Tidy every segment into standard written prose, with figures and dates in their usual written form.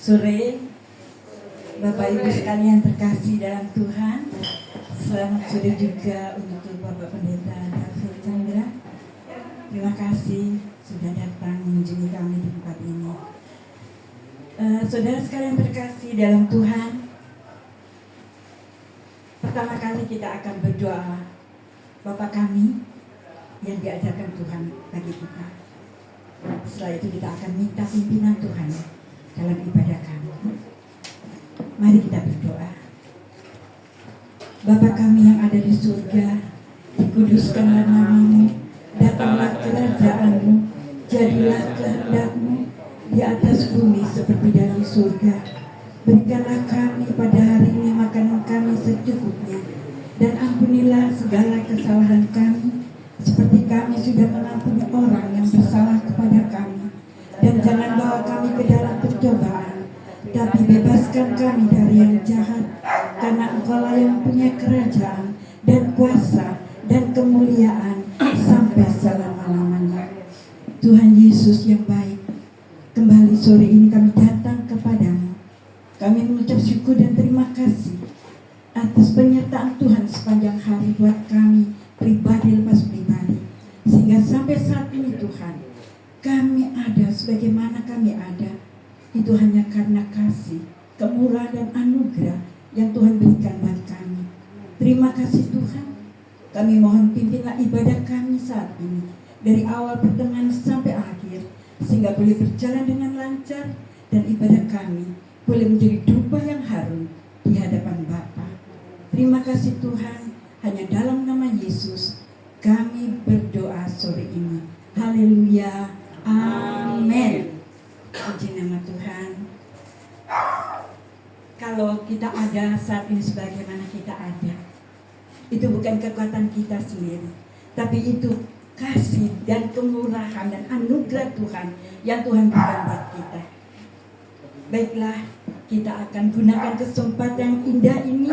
Sore, Bapak Ibu sekalian terkasih dalam Tuhan. Selamat sore juga untuk Bapak Pendeta David Chandra. Terima kasih sudah datang mengunjungi kami di tempat ini. Saudara sekalian terkasih dalam Tuhan, pertama kali kita akan berdoa Bapa kami yang diajarkan Tuhan bagi kita. Setelah itu kita akan minta pimpinan Tuhan dalam ibadah kami. Mari kita berdoa. Bapa kami yang ada di surga, dikuduskanlah namamu, datanglah kerajaan-Mu, jadilah kehendak-Mu di atas bumi seperti dalam surga. Berikanlah kami pada hari ini makanan kami secukupnya, dan ampunilah segala kesalahan kami, seperti kami sudah mengampuni orang yang bersalah kepada kami. Dan jangan bawa kami ke dalam pencobaan, tapi bebaskan kami dari yang jahat, karena Engkau-lah yang punya kerajaan dan kuasa dan kemuliaan sampai selama-lamanya. Tuhan Yesus yang baik, kembali sore ini kami datang kepadamu. Kami mengucap syukur dan terima kasih atas penyertaan Tuhan sepanjang hari buat kami pribadi lepas pribadi, sehingga sampai saat ini Tuhan kami ada sebagaimana kami ada, itu hanya karena kasih, kemurahan dan anugerah yang Tuhan berikan bagi kami. Terima kasih Tuhan. Kami mohon pimpinlah ibadah kami saat ini, dari awal pertengahan sampai akhir, sehingga boleh berjalan dengan lancar, dan ibadah kami boleh menjadi dupa yang harum di hadapan Bapa. Terima kasih Tuhan. Hanya dalam nama Yesus kami berdoa sore ini. Haleluya. Amin. Puji nama Tuhan. Kalau kita ada saat ini sebagaimana kita ada, itu bukan kekuatan kita sendiri, tapi itu kasih dan kemurahan dan anugerah Tuhan yang Tuhan berikan buat kita. Baiklah, kita akan gunakan kesempatan yang indah ini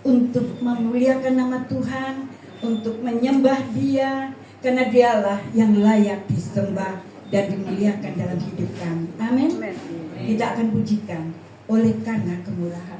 untuk memuliakan nama Tuhan, untuk menyembah Dia, karena Dialah yang layak disembah dan dimuliakan dalam hidup kami. Amin. Kita akan pujikan oleh karena kemurahan.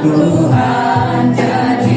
Tuhan jadi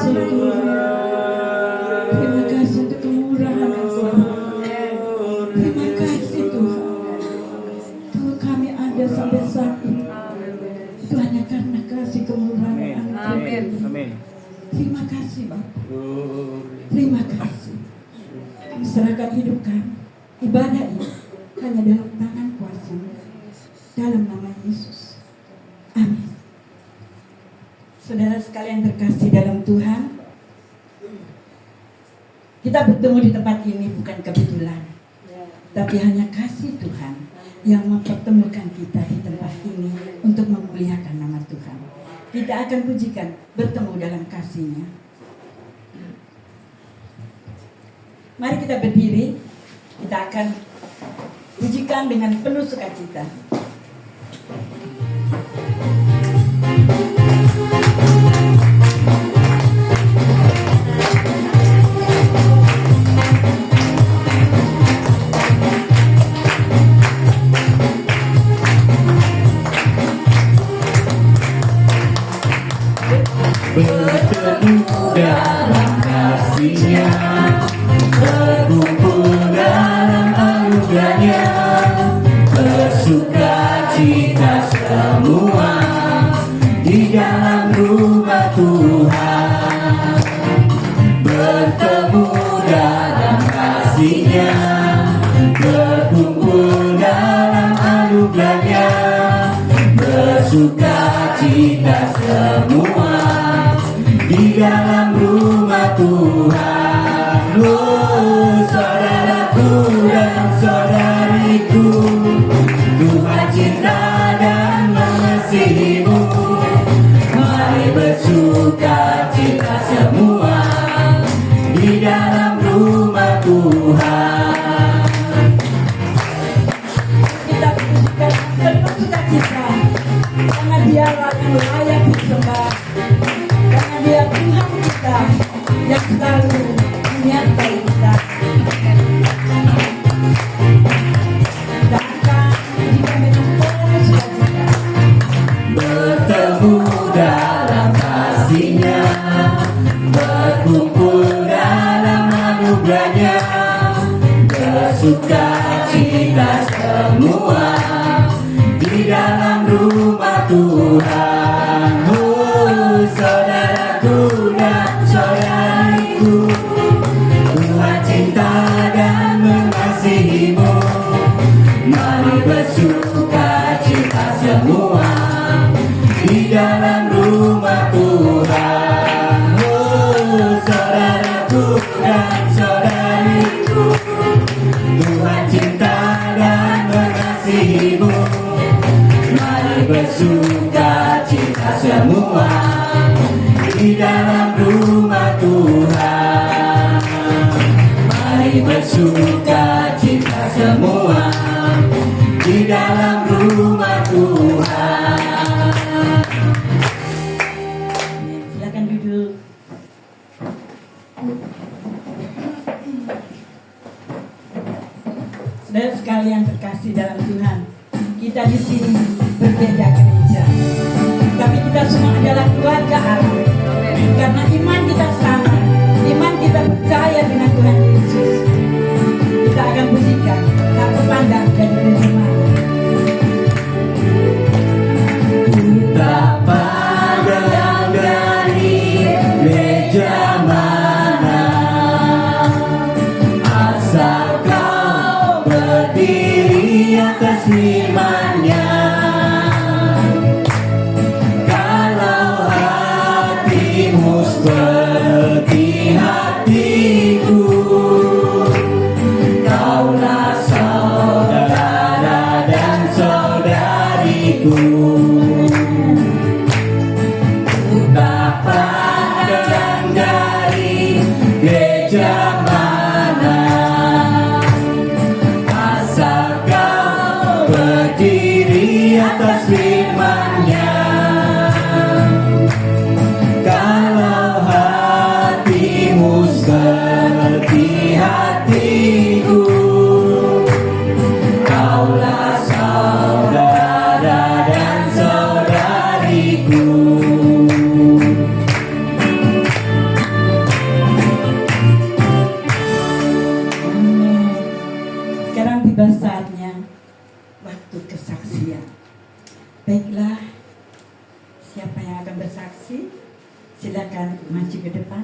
kasih Tuhan. Terima kasih untuk kemurahan Engkau. Terima kasih Tuhan. Tuhan kami ada sampai saat ini. Itu hanya karena kasih kemurahan Engkau. Amin. Terima kasih Bapak. Terima kasih. Kami serahkan hidup kami. Ibadah ini hanya dalam tangan kuasa dalam nama Yesus. Amin. Saudara sekalian terkasih dalam Tuhan, kita bertemu di tempat ini bukan kebetulan, tapi hanya kasih Tuhan yang mempertemukan kita di tempat ini untuk memuliakan nama Tuhan. Kita akan pujikan bertemu dalam kasih-Nya. Mari kita berdiri, kita akan pujikan dengan penuh sukacita. Bertemu dalam kasih-Nya, berkumpul dalam anugerah-Nya, bersukacita semua di dalam rumah Tuhan. Bertemu dalam kasih-Nya, berkumpul dalam anugerah-Nya, bersukacita semua di dalam rumah Tuhan. Oh, saudaraku dan saudariku, Tuhan cinta dan mengasihimu. Mari bersukacita semua di dalam rumah Tuhan. Kita pujikan penuh sukacita karena Dialah yang layak disembah. Karena Dia Tuhan kita yang selalu menyertai kita. Dan jika dengan penuh sukacita Bertemu dalam kasih-Nya, berkumpul dalam anugerah-Nya, bersukacita semua di dalam rumah Tuhan. Oh, saudaraku dan saudariku, Tuhan cinta dan mengasihimu. Mari bersukacita semua di dalam rumah Tuhan. Oh, saudaraku dan saudariku, Tuhan cinta dan mengasihimu. Mari bersukacita semua di dalam rumah Tuhan. Mari bersukacita semua di dalam rumah Tuhan. silakan duduk. Saudara sekalian terkasih dalam Tuhan, kita di sini berbeda gereja, tapi kita semua adalah keluarga Allah. Karena iman kita sama, iman kita percaya dengan Tuhan Yesus. Kita akan pujikan tak terpandang dari mana. Tak pandang dari gereja mana, asal kau berdiri atas imannya. Kalau hatimu seperti hatiku, kaulah saudara kasih. Silakan maju ke depan.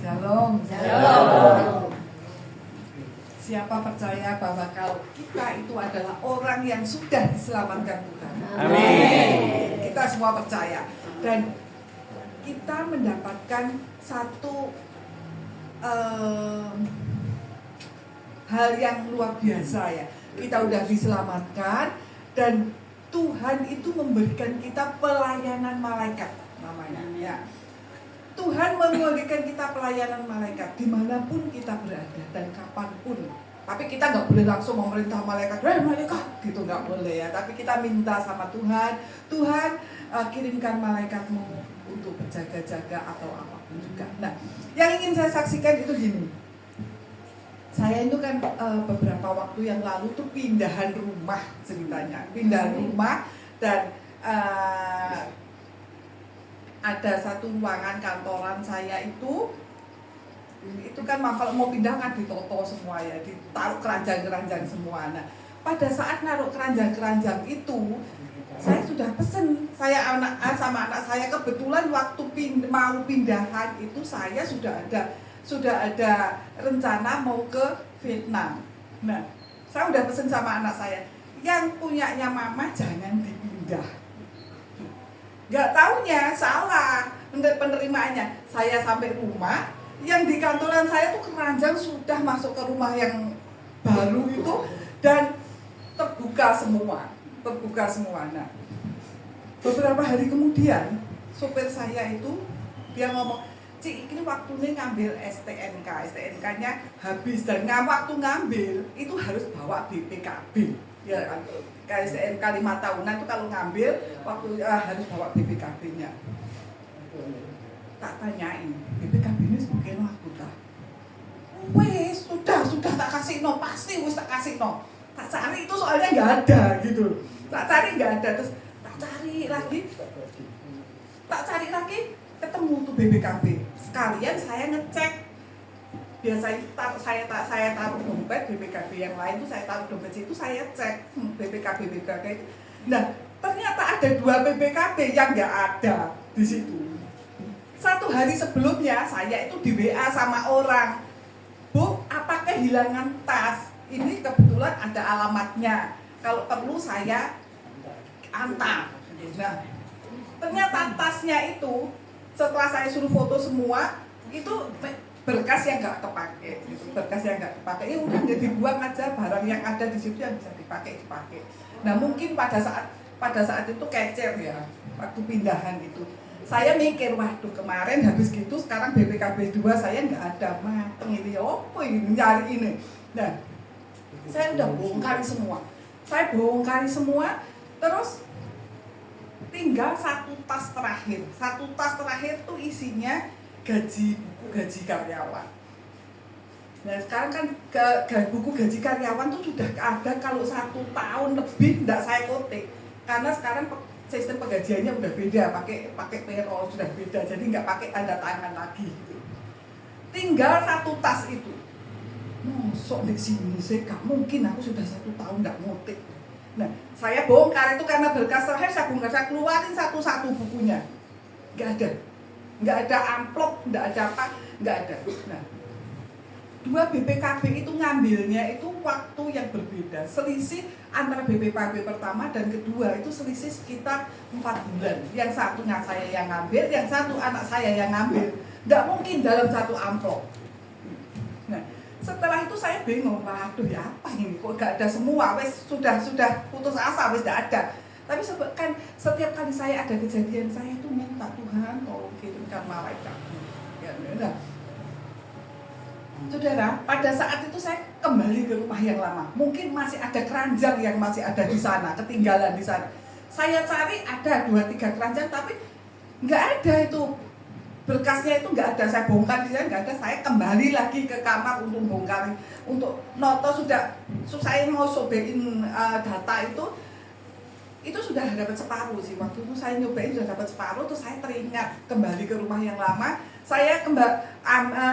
Shalom. Shalom. Siapa percaya bahwa kalau kita itu adalah orang yang sudah diselamatkan Tuhan? Amin. Kita semua percaya. Dan kita mendapatkan satu hal yang luar biasa ya. Kita udah diselamatkan dan Tuhan itu memberikan kita pelayanan malaikat namanya ya. Tuhan memberikan kita pelayanan malaikat dimanapun kita berada dan kapanpun. Tapi kita nggak boleh langsung memerintah malaikat, malaikat gitu nggak boleh ya. Tapi kita minta sama Tuhan, Tuhan kirimkan malaikatmu untuk berjaga-jaga atau apapun juga. Nah, yang ingin saya saksikan itu gini. Saya itu kan beberapa waktu yang lalu tuh pindahan rumah ceritanya, pindahan rumah dan ada satu ruangan kantoran saya itu kan kalau mau pindah kan ditoto semua ya, ditaruh keranjang-keranjang semua. Nah, pada saat naruh keranjang-keranjang itu saya sudah pesen, saya sama anak saya kebetulan waktu mau pindahan itu saya sudah ada rencana mau ke Vietnam. Nah, saya udah pesen sama anak saya, yang punyanya mama jangan dipindah. Gak taunya salah penerimaannya. Saya sampai rumah, yang di kantoran saya tuh keranjang sudah masuk ke rumah yang baru itu dan terbuka semua. Nah, beberapa hari kemudian sopir saya itu dia ngomong, Cik, ini waktunya ngambil STNK-nya habis dan waktu ngambil itu harus bawa BPKB. Ya kan, KSTNK 5 tahunan itu kalau ngambil waktu harus bawa BPKB-nya. Tak tanyain, BPKB ini sebagai aku tak. Wes, sudah tak kasih no, pasti wes tak kasih no. Tak cari itu soalnya nggak ada gitu. Tak cari nggak ada, terus tak cari lagi, ketemu tuh BPKB. Sekalian saya ngecek. Biasanya saya taruh dompet BPKB yang lain tuh saya taruh dompet situ saya cek BPKB itu. Nah, ternyata ada 2 BPKB yang nggak ada di situ. Satu hari sebelumnya saya itu di WA sama orang, Bu, apa kehilangan tas? Ini kebetulan ada alamatnya. Kalau perlu saya antar. Nah, ternyata tasnya itu setelah saya suruh foto semua itu berkas yang nggak kepake, ya udah nggak dibuang aja, barang yang ada di situ yang bisa dipakai. Nah, mungkin pada saat itu kecer ya, waktu pindahan itu saya mikir, waduh kemarin habis gitu sekarang BPKB 2 saya nggak ada, mateng ini apa ini nyari ini. Nah, saya udah bongkar semua, terus tinggal satu tas terakhir tuh isinya buku gaji karyawan. Nah, sekarang kan buku gaji karyawan tuh sudah ada kalau 1 tahun lebih tidak saya kotek, karena sekarang sistem penggajiannya udah beda, pakai payroll sudah beda, jadi nggak pakai tanda tangan lagi gitu. Tinggal satu tas itu. Mosok di sini sih, gak mungkin aku sudah 1 tahun nggak ngotek. Nah, saya bongkar itu karena berkas terakhir saya bongkar, saya keluarin satu-satu bukunya, nggak ada amplop, nggak ada apa, nggak ada. Nah, 2 BPKB itu ngambilnya itu waktu yang berbeda, selisih antara BPKB pertama dan kedua itu selisih sekitar 4 bulan. Yang satu saya yang ngambil, yang satu anak saya yang ngambil. Nggak mungkin dalam satu amplop. Nah, setelah itu saya bingung, waduh ya apa ini, kok nggak ada semua, wes sudah putus asa, wes nggak ada. Tapi kan setiap kali saya ada kejadian, saya itu minta Tuhan tolong kirimkan malaikat. Ya, nah, saudara, pada saat itu saya kembali ke rumah yang lama. Mungkin masih ada keranjang yang masih ada di sana, ketinggalan di sana. Saya cari ada 2-3 keranjang, tapi nggak ada itu. Berkasnya itu nggak ada, saya bongkar di sana nggak ada. Saya kembali lagi ke kamar untuk bongkar, untuk noto sudah. Saya mau sobein data itu sudah dapat separuh sih. Waktu itu saya nyobain sudah dapat separuh, terus saya teringat kembali ke rumah yang lama. Saya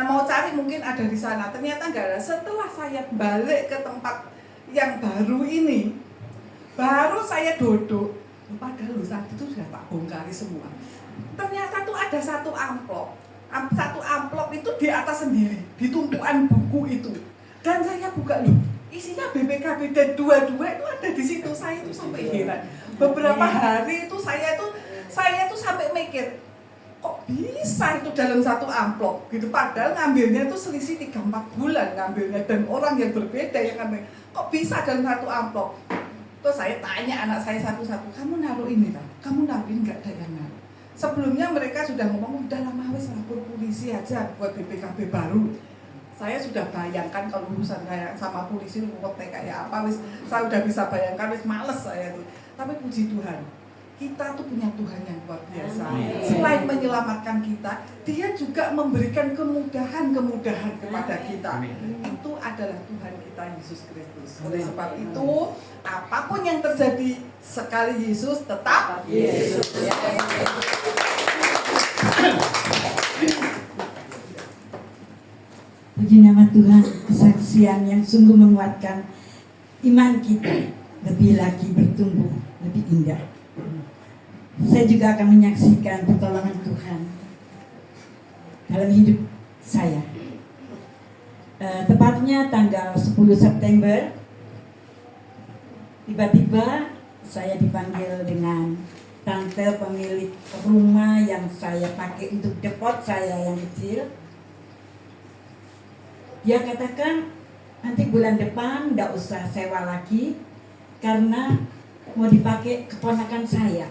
mau cari mungkin ada di sana, ternyata nggak ada. Setelah saya balik ke tempat yang baru ini, baru saya duduk, padahal saat itu sudah tak bongkari semua. Ternyata tuh ada satu amplop. Satu amplop itu di atas sendiri, di tumpukan buku itu. Dan saya buka, loh, isinya BPKB dan dua-dua itu ada di situ. Saya itu sampai heran. Beberapa hari itu saya tuh sampai mikir, kok bisa itu dalam satu amplop gitu, padahal ngambilnya itu selisih 3-4 bulan ngambilnya, dan orang yang berbeda yang ngambil, kok bisa dalam satu amplop. Terus saya tanya anak saya satu-satu, kamu naruh ini kan? Kamu naruh ini, nggak ada yang naruh. Sebelumnya mereka sudah ngomong, udah lama wes lapor polisi aja buat BPKB baru. Saya sudah bayangkan kalau urusan kayak sama polisi ruwetnya kayak apa, wes saya udah bisa bayangkan, wes males saya tuh. Tapi puji Tuhan, kita tuh punya Tuhan yang luar biasa. Selain menyelamatkan kita, Dia juga memberikan kemudahan-kemudahan kepada kita. Itu adalah Tuhan kita Yesus Kristus. Oleh sebab itu, apapun yang terjadi, sekali Yesus tetap Yesus. Puji nama Tuhan, kesaksian yang sungguh menguatkan iman kita lebih lagi bertumbuh, lebih indah. Saya juga akan menyaksikan pertolongan Tuhan dalam hidup saya. Tepatnya tanggal 10 September, tiba-tiba saya dipanggil dengan tante pemilik rumah yang saya pakai untuk depot saya yang kecil. Dia katakan, nanti bulan depan nggak usah sewa lagi karena mau dipakai keponakan saya.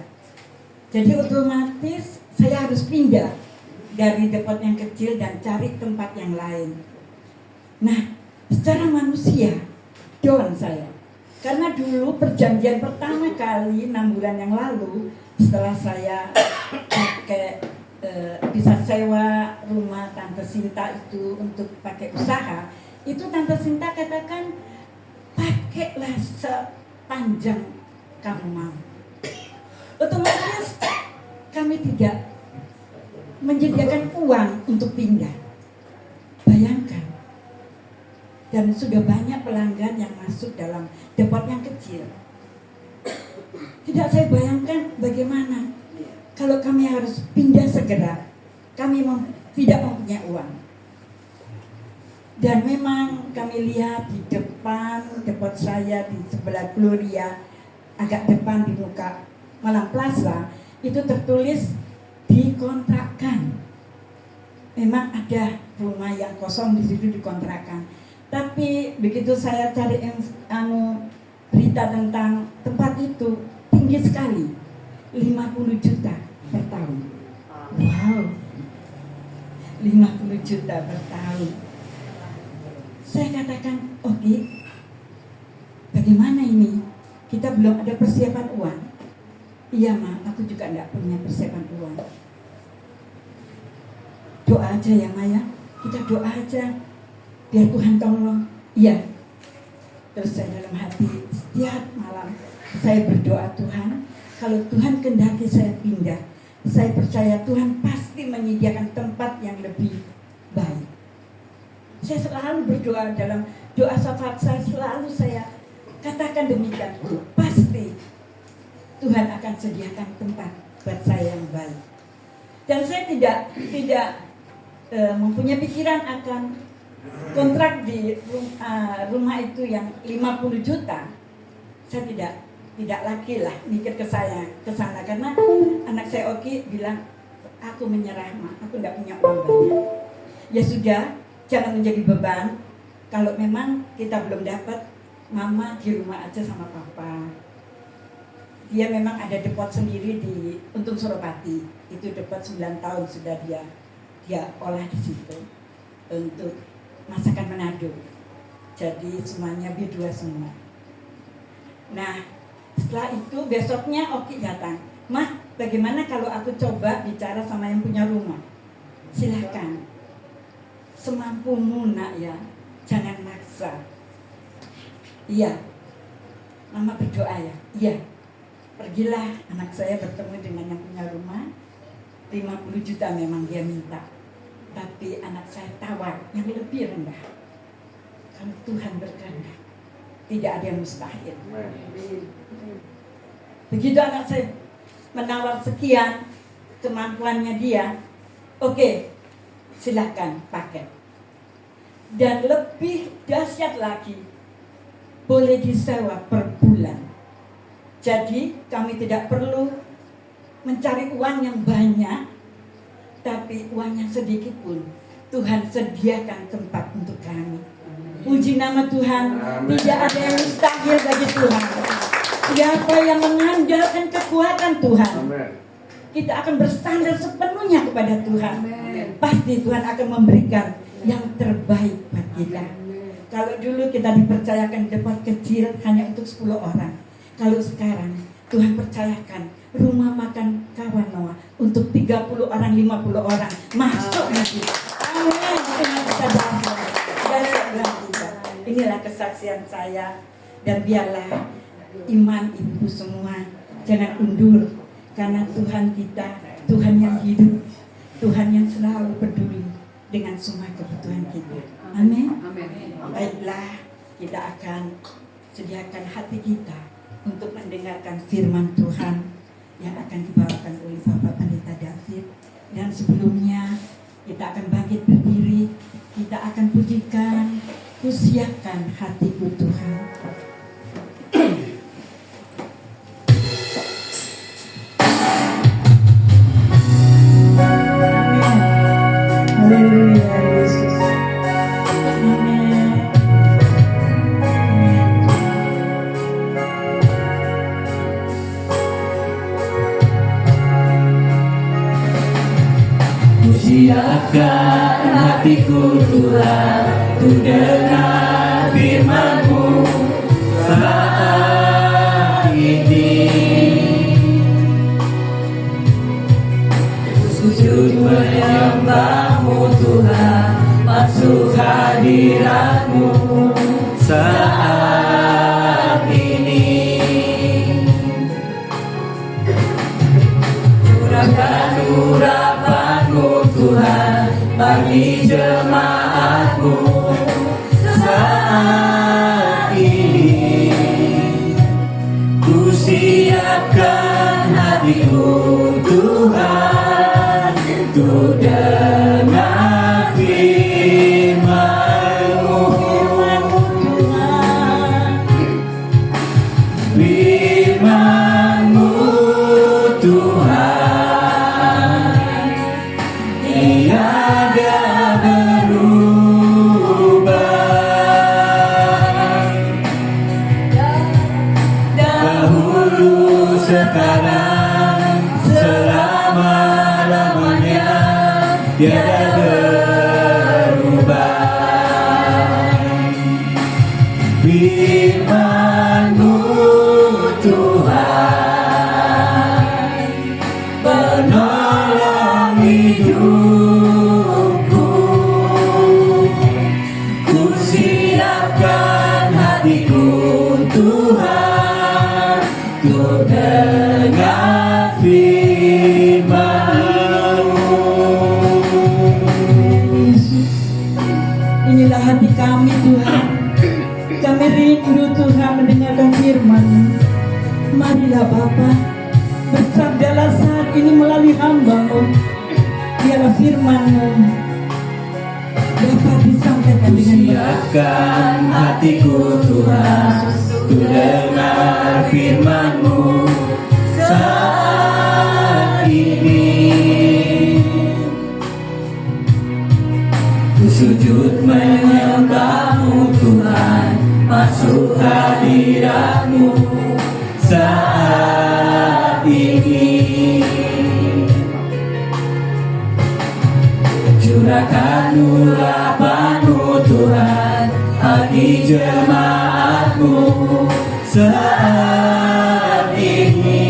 Jadi otomatis saya harus pindah dari depot yang kecil dan cari tempat yang lain. Nah, secara manusia down saya. Karena dulu perjanjian pertama kali 6 bulan yang lalu, setelah saya pakai bisa sewa rumah Tante Sinta itu untuk pakai usaha, itu Tante Sinta katakan, pakailah sepanjang kamu mau. Otomatis kami tidak menyediakan uang untuk pindah. Bayangkan. Dan sudah banyak pelanggan yang masuk dalam depot yang kecil. Tidak saya bayangkan bagaimana kalau kami harus pindah segera. Kami tidak mempunyai uang. Dan memang kami lihat di depan depot saya di sebelah Gloria, agak depan di muka Malang Plaza, itu tertulis dikontrakkan. Memang ada rumah yang kosong di situ dikontrakkan. Tapi begitu saya cari berita tentang tempat itu, tinggi sekali, 50 juta per tahun. Wow, 50 juta per tahun. Saya katakan, oke, bagaimana ini? Kita belum ada persiapan uang. Iya Ma, aku juga enggak punya persiapan uang. Doa aja ya Maya, kita doa aja biar Tuhan tolong. Iya. Terus saya dalam hati setiap malam saya berdoa, Tuhan, kalau Tuhan kehendaki saya pindah, saya percaya Tuhan pasti menyediakan tempat yang lebih baik. Saya selalu berdoa, dalam doa syafaat saya selalu saya katakan demikian, pasti Tuhan akan sediakan tempat buat saya yang baik. Dan saya tidak mempunyai pikiran akan kontrak di rumah itu yang 50 juta. Saya tidak lagi lah mikir ke sana karena anak saya Oki bilang, aku menyerah Ma, aku tidak punya uang banyak. Ya sudah, jangan menjadi beban. Kalau memang kita belum dapat, Mama di rumah aja sama Papa. Dia memang ada depot sendiri di Untung Suropati. Itu depot 9 tahun sudah dia olah di situ untuk masakan Manado. Jadi semuanya B2 semua. Nah, setelah itu besoknya Oki datang. Mah, bagaimana kalau aku coba bicara sama yang punya rumah? Silahkan. Semampumu nak ya, jangan maksa. Iya. Mama berdoa ya. Iya. Pergilah anak saya bertemu dengan yang punya rumah. 50 juta memang dia minta. Tapi anak saya tawar yang lebih rendah. Kalau Tuhan berkehendak, tidak ada yang mustahil. Begitu anak saya menawar sekian kemampuannya dia, oke, silahkan pakai. Dan lebih dahsyat lagi, boleh disewa per bulan. Jadi kami tidak perlu mencari uang yang banyak, tapi uang yang sedikit pun Tuhan sediakan tempat untuk kami. Puji nama Tuhan. Tidak ada yang mustahil bagi Tuhan. Siapa yang mengandalkan kekuatan Tuhan, kita akan bersandar sepenuhnya kepada Tuhan. Pasti Tuhan akan memberikan yang terbaik buat kita. Kalau dulu kita dipercayakan tempat kecil hanya untuk 10 orang, kalau sekarang Tuhan percayakan rumah makan kawan Noah untuk 30 orang, 50 orang masuk lagi. Amin. Tuhan kita berdoa. Inilah kesaksian saya, dan biarlah iman ibu semua jangan undur, karena Tuhan kita Tuhan yang hidup, Tuhan yang selalu peduli dengan semua kebutuhan kita. Amin. Baiklah, kita akan sediakan hati kita untuk mendengarkan firman Tuhan yang akan dibawakan oleh Bapak Pendeta David. Dan sebelumnya kita akan bangkit berdiri, kita akan pujikan, kusiapkan hatiku Tuhan. Haleluya Yesus. Amin. Siapkan hatiku Tuhan, untuk dengar firman-Mu saat ini. Sujud menyembah-Mu Tuhan, masuk hadirat-Mu saat ini. Curahkan urapan-Mu Tuhan bagi jemaat-Mu saat ini. Ku siapkan hatiku Tuhan, untuk dengar firman-Mu, firman-Mu Tuhan, tiada berubah. Dahulu, sekarang, selama-lamanya, tiada berubah. Firman-Mu Tuhan, penolong hidupku. Ku siapkan hatiku Tuhan, untuk dengar firman-Mu. Inilah hati kami Tuhan. Kami rindu Tuhan mendengarkan firman-Mu. Marilah Bapa, bersabdalah saat ini melalui hamba-Mu. Biarlah firman-Mu dapat disampaikan dengan baik. Siapkan hatiku Tuhan, untuk dengar firman-Mu saat ini. Ku sujud menyembah-Mu Tuhan, masuk hadirat-Mu saat ini. Curahkan urapan-Mu Tuhan, hati jemaat-Mu saat ini.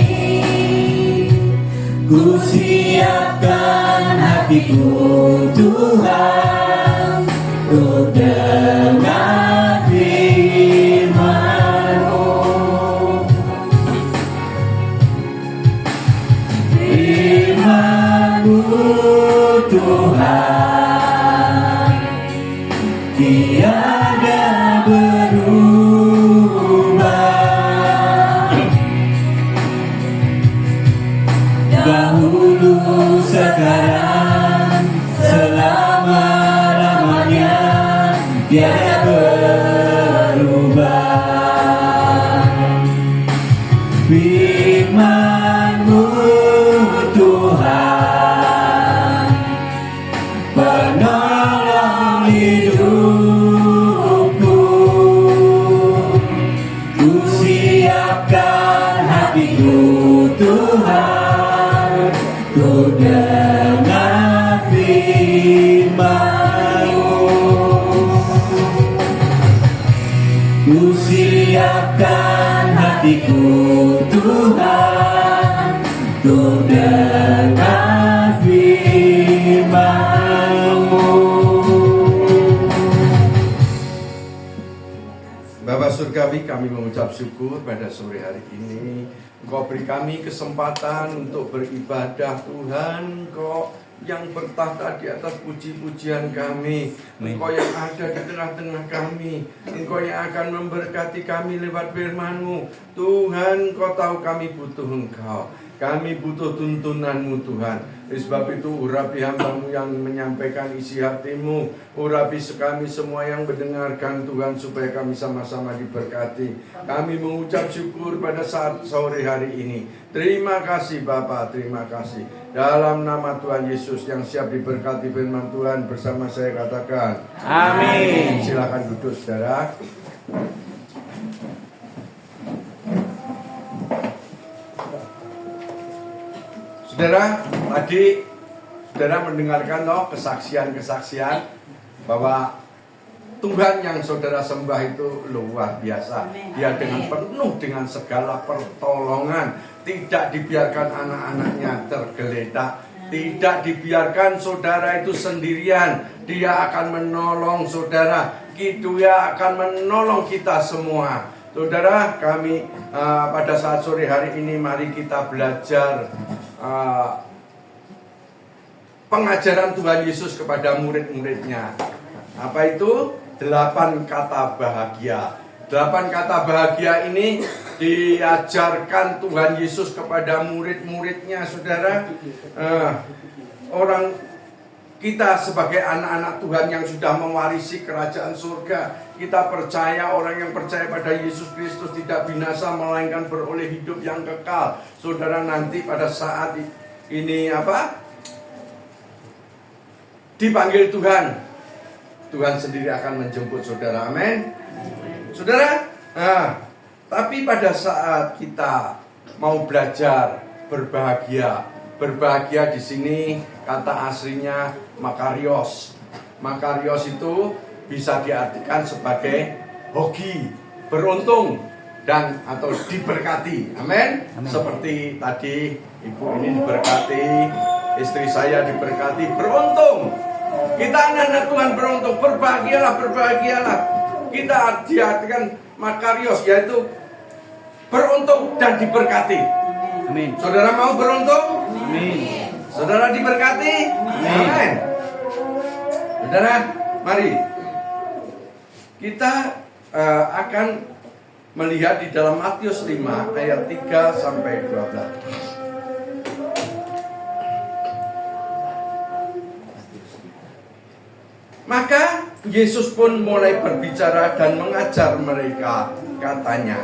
Ku siapkan hatiku Tuhan, untuk dengar firman-Mu, firman-Mu Tuhan, tiada berubah. hatiku Tuhan, ku dengar firman-Mu. Ku siapkan hatiku Tuhan, ku dengar firman-Mu. Bapa Surgawi, kami mengucap syukur pada sore hari ini. Engkau beri kami kesempatan untuk beribadah Tuhan. Engkau yang bertahta di atas puji-pujian kami. Engkau yang ada di tengah-tengah kami. Engkau yang akan memberkati kami lewat firman-Mu. Tuhan, Engkau tahu kami butuh Engkau. Kami butuh tuntunan-Mu Tuhan. Oleh sebab itu urapi hamba-Mu yang menyampaikan isi hati-Mu. Urapi kami semua yang mendengarkan Tuhan, supaya kami sama-sama diberkati. Kami mengucap syukur pada saat sore hari ini. Terima kasih Bapa, terima kasih. Dalam nama Tuhan Yesus yang siap diberkati firman Tuhan, bersama saya katakan Amin. Silakan duduk saudara. Saudara, tadi saudara mendengarkan kesaksian-kesaksian bahwa Tuhan yang saudara sembah itu luar biasa. Dia dengan penuh dengan segala pertolongan, tidak dibiarkan anak-anaknya tergeletak, tidak dibiarkan saudara itu sendirian. Dia akan menolong saudara, dia akan menolong kita semua. Saudara, kami pada saat sore hari ini mari kita belajar pengajaran Tuhan Yesus kepada murid-muridnya. Apa itu? 8 kata bahagia. 8 kata bahagia ini diajarkan Tuhan Yesus kepada murid-muridnya, saudara. Orang kita sebagai anak-anak Tuhan yang sudah mewarisi kerajaan surga, kita percaya, orang yang percaya pada Yesus Kristus tidak binasa, melainkan beroleh hidup yang kekal. Saudara, nanti pada saat ini dipanggil Tuhan, Tuhan sendiri akan menjemput saudara. Amin. Saudara, tapi pada saat kita mau belajar berbahagia, berbahagia di sini kata aslinya makarios. Makarios itu bisa diartikan sebagai hoki, beruntung, dan atau diberkati. Amin. Seperti tadi ibu ini diberkati, istri saya diberkati, beruntung. Kita anak-anak Tuhan beruntung, berbahagialah, berbahagialah. Kita diartikan makarios, yaitu beruntung dan diberkati. Amin. Saudara mau beruntung? Amin. Saudara diberkati? Amin. Saudara, mari kita akan melihat di dalam Matius 5 ayat 3 sampai 12. Maka Yesus pun mulai berbicara dan mengajar mereka, katanya,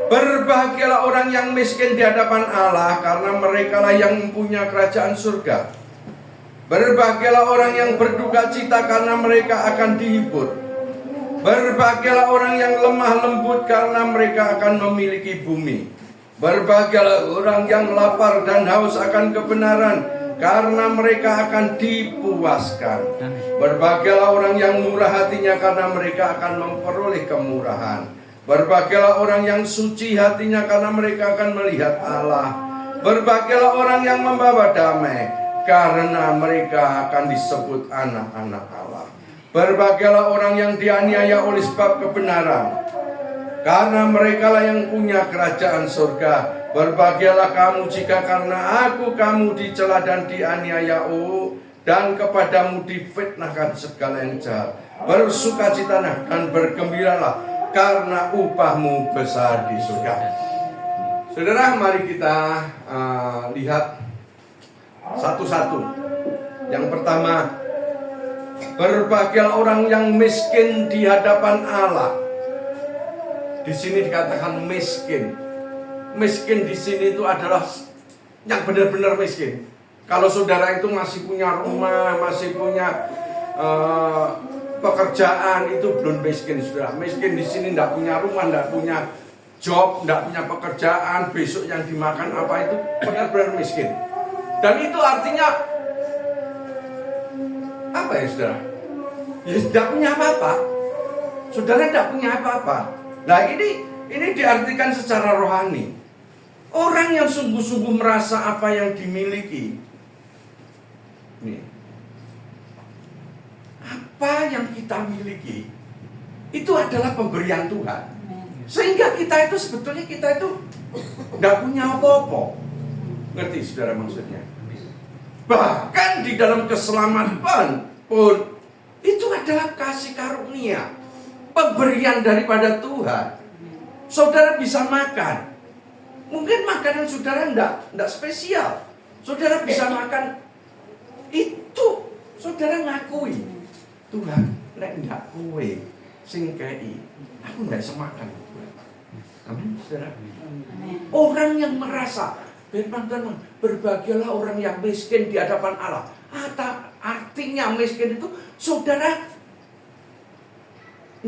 berbahagialah orang yang miskin di hadapan Allah, karena merekalah yang mempunyai kerajaan surga. Berbahagialah orang yang berduka cita, karena mereka akan dihibur. Berbahagialah orang yang lemah lembut, karena mereka akan memiliki bumi. Berbahagialah orang yang lapar dan haus akan kebenaran, karena mereka akan dipuaskan. Berbahagialah orang yang murah hatinya, karena mereka akan memperoleh kemurahan. Berbahagialah orang yang suci hatinya, karena mereka akan melihat Allah. Berbahagialah orang yang membawa damai, karena mereka akan disebut anak-anak Allah. Berbahagialah orang yang dianiaya oleh sebab kebenaran, karena merekalah yang punya kerajaan surga. Berbahagialah kamu jika karena aku kamu dicela dan dianiaya, dan kepadamu difitnahkan segala yang jahat. Bersukacitalah dan bergembiralah, karena upahmu besar di surga. Saudara, mari kita lihat satu-satu. Yang pertama, berbahagialah orang yang miskin di hadapan Allah. Di sini dikatakan miskin. Miskin di sini itu adalah yang benar-benar miskin. Kalau saudara itu masih punya rumah, masih punya pekerjaan, itu belum miskin, saudara. Miskin di sini tidak punya rumah, tidak punya job, tidak punya pekerjaan, besok yang dimakan apa itu benar-benar miskin. Dan itu artinya apa ya saudara? Ya tidak punya apa-apa. Saudara tidak punya apa-apa. Nah ini diartikan secara rohani. Orang yang sungguh-sungguh merasa apa yang dimiliki, nih, apa yang kita miliki itu adalah pemberian Tuhan. Sehingga kita itu sebetulnya tidak punya apa-apa. Ngerti saudara maksudnya? Bahkan di dalam keselamatan pun itu adalah kasih karunia, pemberian daripada Tuhan. Saudara bisa makan. Mungkin makanan saudara tidak spesial. Saudara bisa makan itu, saudara ngakui, Tuhan, nek ndak kowe sing kei, aku ndak bisa makan. Amin, saudara. Orang yang merasa, firman Tuhan, berbahagialah orang yang miskin di hadapan Allah. Artinya miskin itu saudara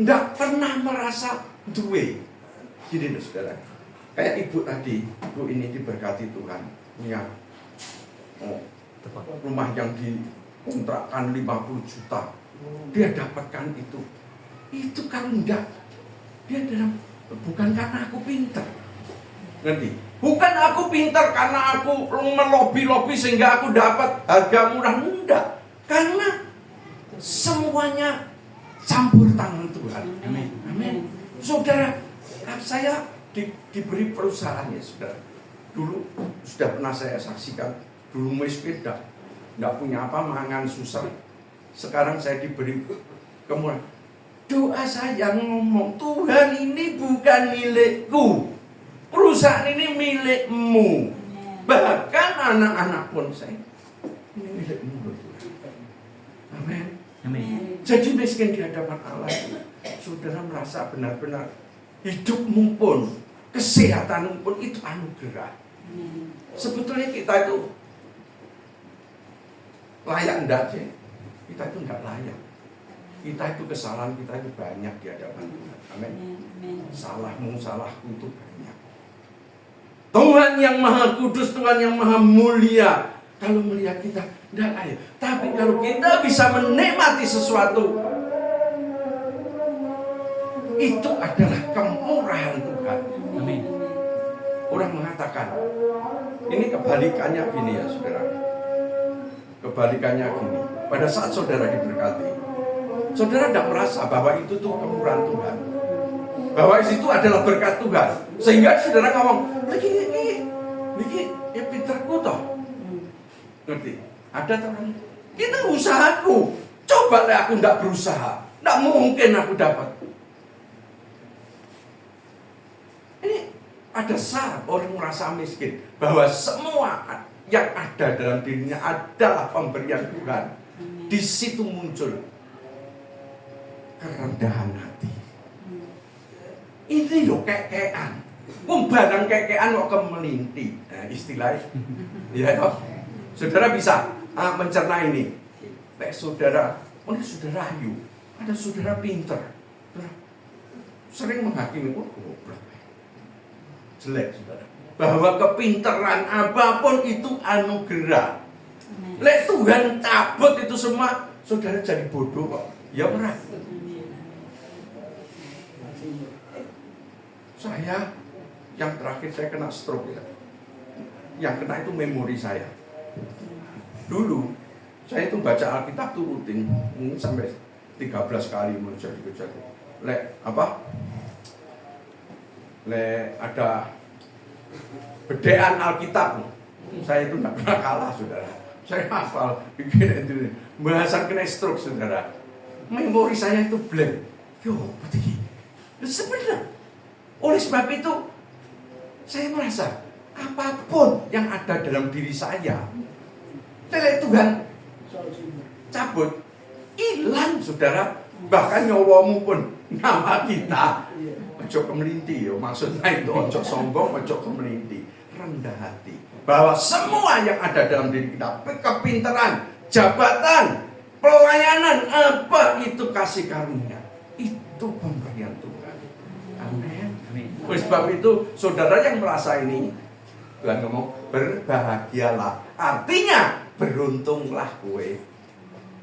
ndak pernah merasa duwe. Gini loh saudara. Kayak ibu tadi, ibu ini diberkati Tuhan, punya rumah yang dikontrakkan 50 juta, dia dapatkan itu. Itu kalau enggak, dia bukan karena aku pintar, ngerti? Bukan aku pintar karena aku melobi-lobi sehingga aku dapat harga murah, enggak. Karena semuanya campur tangan Tuhan. Amin. Amin. Saudara, saya diberi perusahaan ya saudara. Dulu sudah pernah saya saksikan. Dulu miskin tidak punya apa, mangan susah. Sekarang saya diberi kemuliaan. Doa saya ngomong, Tuhan ini bukan milikku, perusahaan ini milikmu. Bahkan anak-anak pun saya, ini milikmu Tuhan. Amin. Amin. Jadi miskin di hadapan Allah, saudara merasa benar-benar hidupmu pun, kesehatanmu pun itu anugerah. Sebetulnya kita itu layak enggak sih? Kita itu enggak layak. Kita itu kesalahan kita itu banyak di hadapan Tuhan. Amin. Salahmu, salahku itu banyak. Tuhan yang maha kudus, Tuhan yang maha mulia, kalau melihat kita enggak layak. Tapi kalau kita bisa menikmati sesuatu, itu adalah kemurahan Tuhan. Amin. Orang mengatakan, ini kebalikannya gini ya saudara. Kebalikannya gini. Pada saat saudara diberkati, saudara tidak merasa bahwa itu tuh kemurahan Tuhan, bahwa itu adalah berkat Tuhan. Sehingga saudara ngomong, ini ya pinterku toh. Ngerti? Ada orang, itu usahaku. Coba lah aku tidak berusaha, tidak mungkin aku dapat. Ini ada saat orang merasa miskin, bahwa semua yang ada dalam dirinya adalah pemberian Tuhan. Di situ muncul kerendahan hati. Ini loh kekean. Barang kekean kok kemelinti. Nah, istilahnya. Ya toh. Saudara bisa mencerna ini. Saudara, ini saudara ayu, ada saudara pinter. Sering menghakimi, goblok. Jelek saudara. Bahwa kepinteran apapun itu anugerah. Lek Tuhan cabut itu semua, saudara jadi bodoh kok. Ya benar. Saya yang terakhir saya kena stroke ya. Yang kena itu memori saya. Dulu saya itu baca Alkitab tuh rutin, mungkin sampai 13 kali menjadi. Lek ada bedean Alkitab, saya itu tidak pernah kalah saudara. Saya hafal, bikin itu bahasan kena stroke saudara. Memori saya itu blank. Yo, betul. Sebenarnya oleh sebab itu saya merasa apapun yang ada dalam diri saya, lek Tuhan cabut, hilang saudara. Bahkan nyawamu pun, nama kita ojo kemelinti, maksudnya itu ojo sombong, ojo kemelinti, rendah hati. Bahwa semua yang ada dalam diri kita, kepintaran, jabatan, pelayanan, apa itu kasih karunia, itu pemberian Tuhan. Amin. Oleh sebab itu, saudara yang merasa ini, Tuhan ngomong, berbahagialah. Artinya, beruntunglah kue.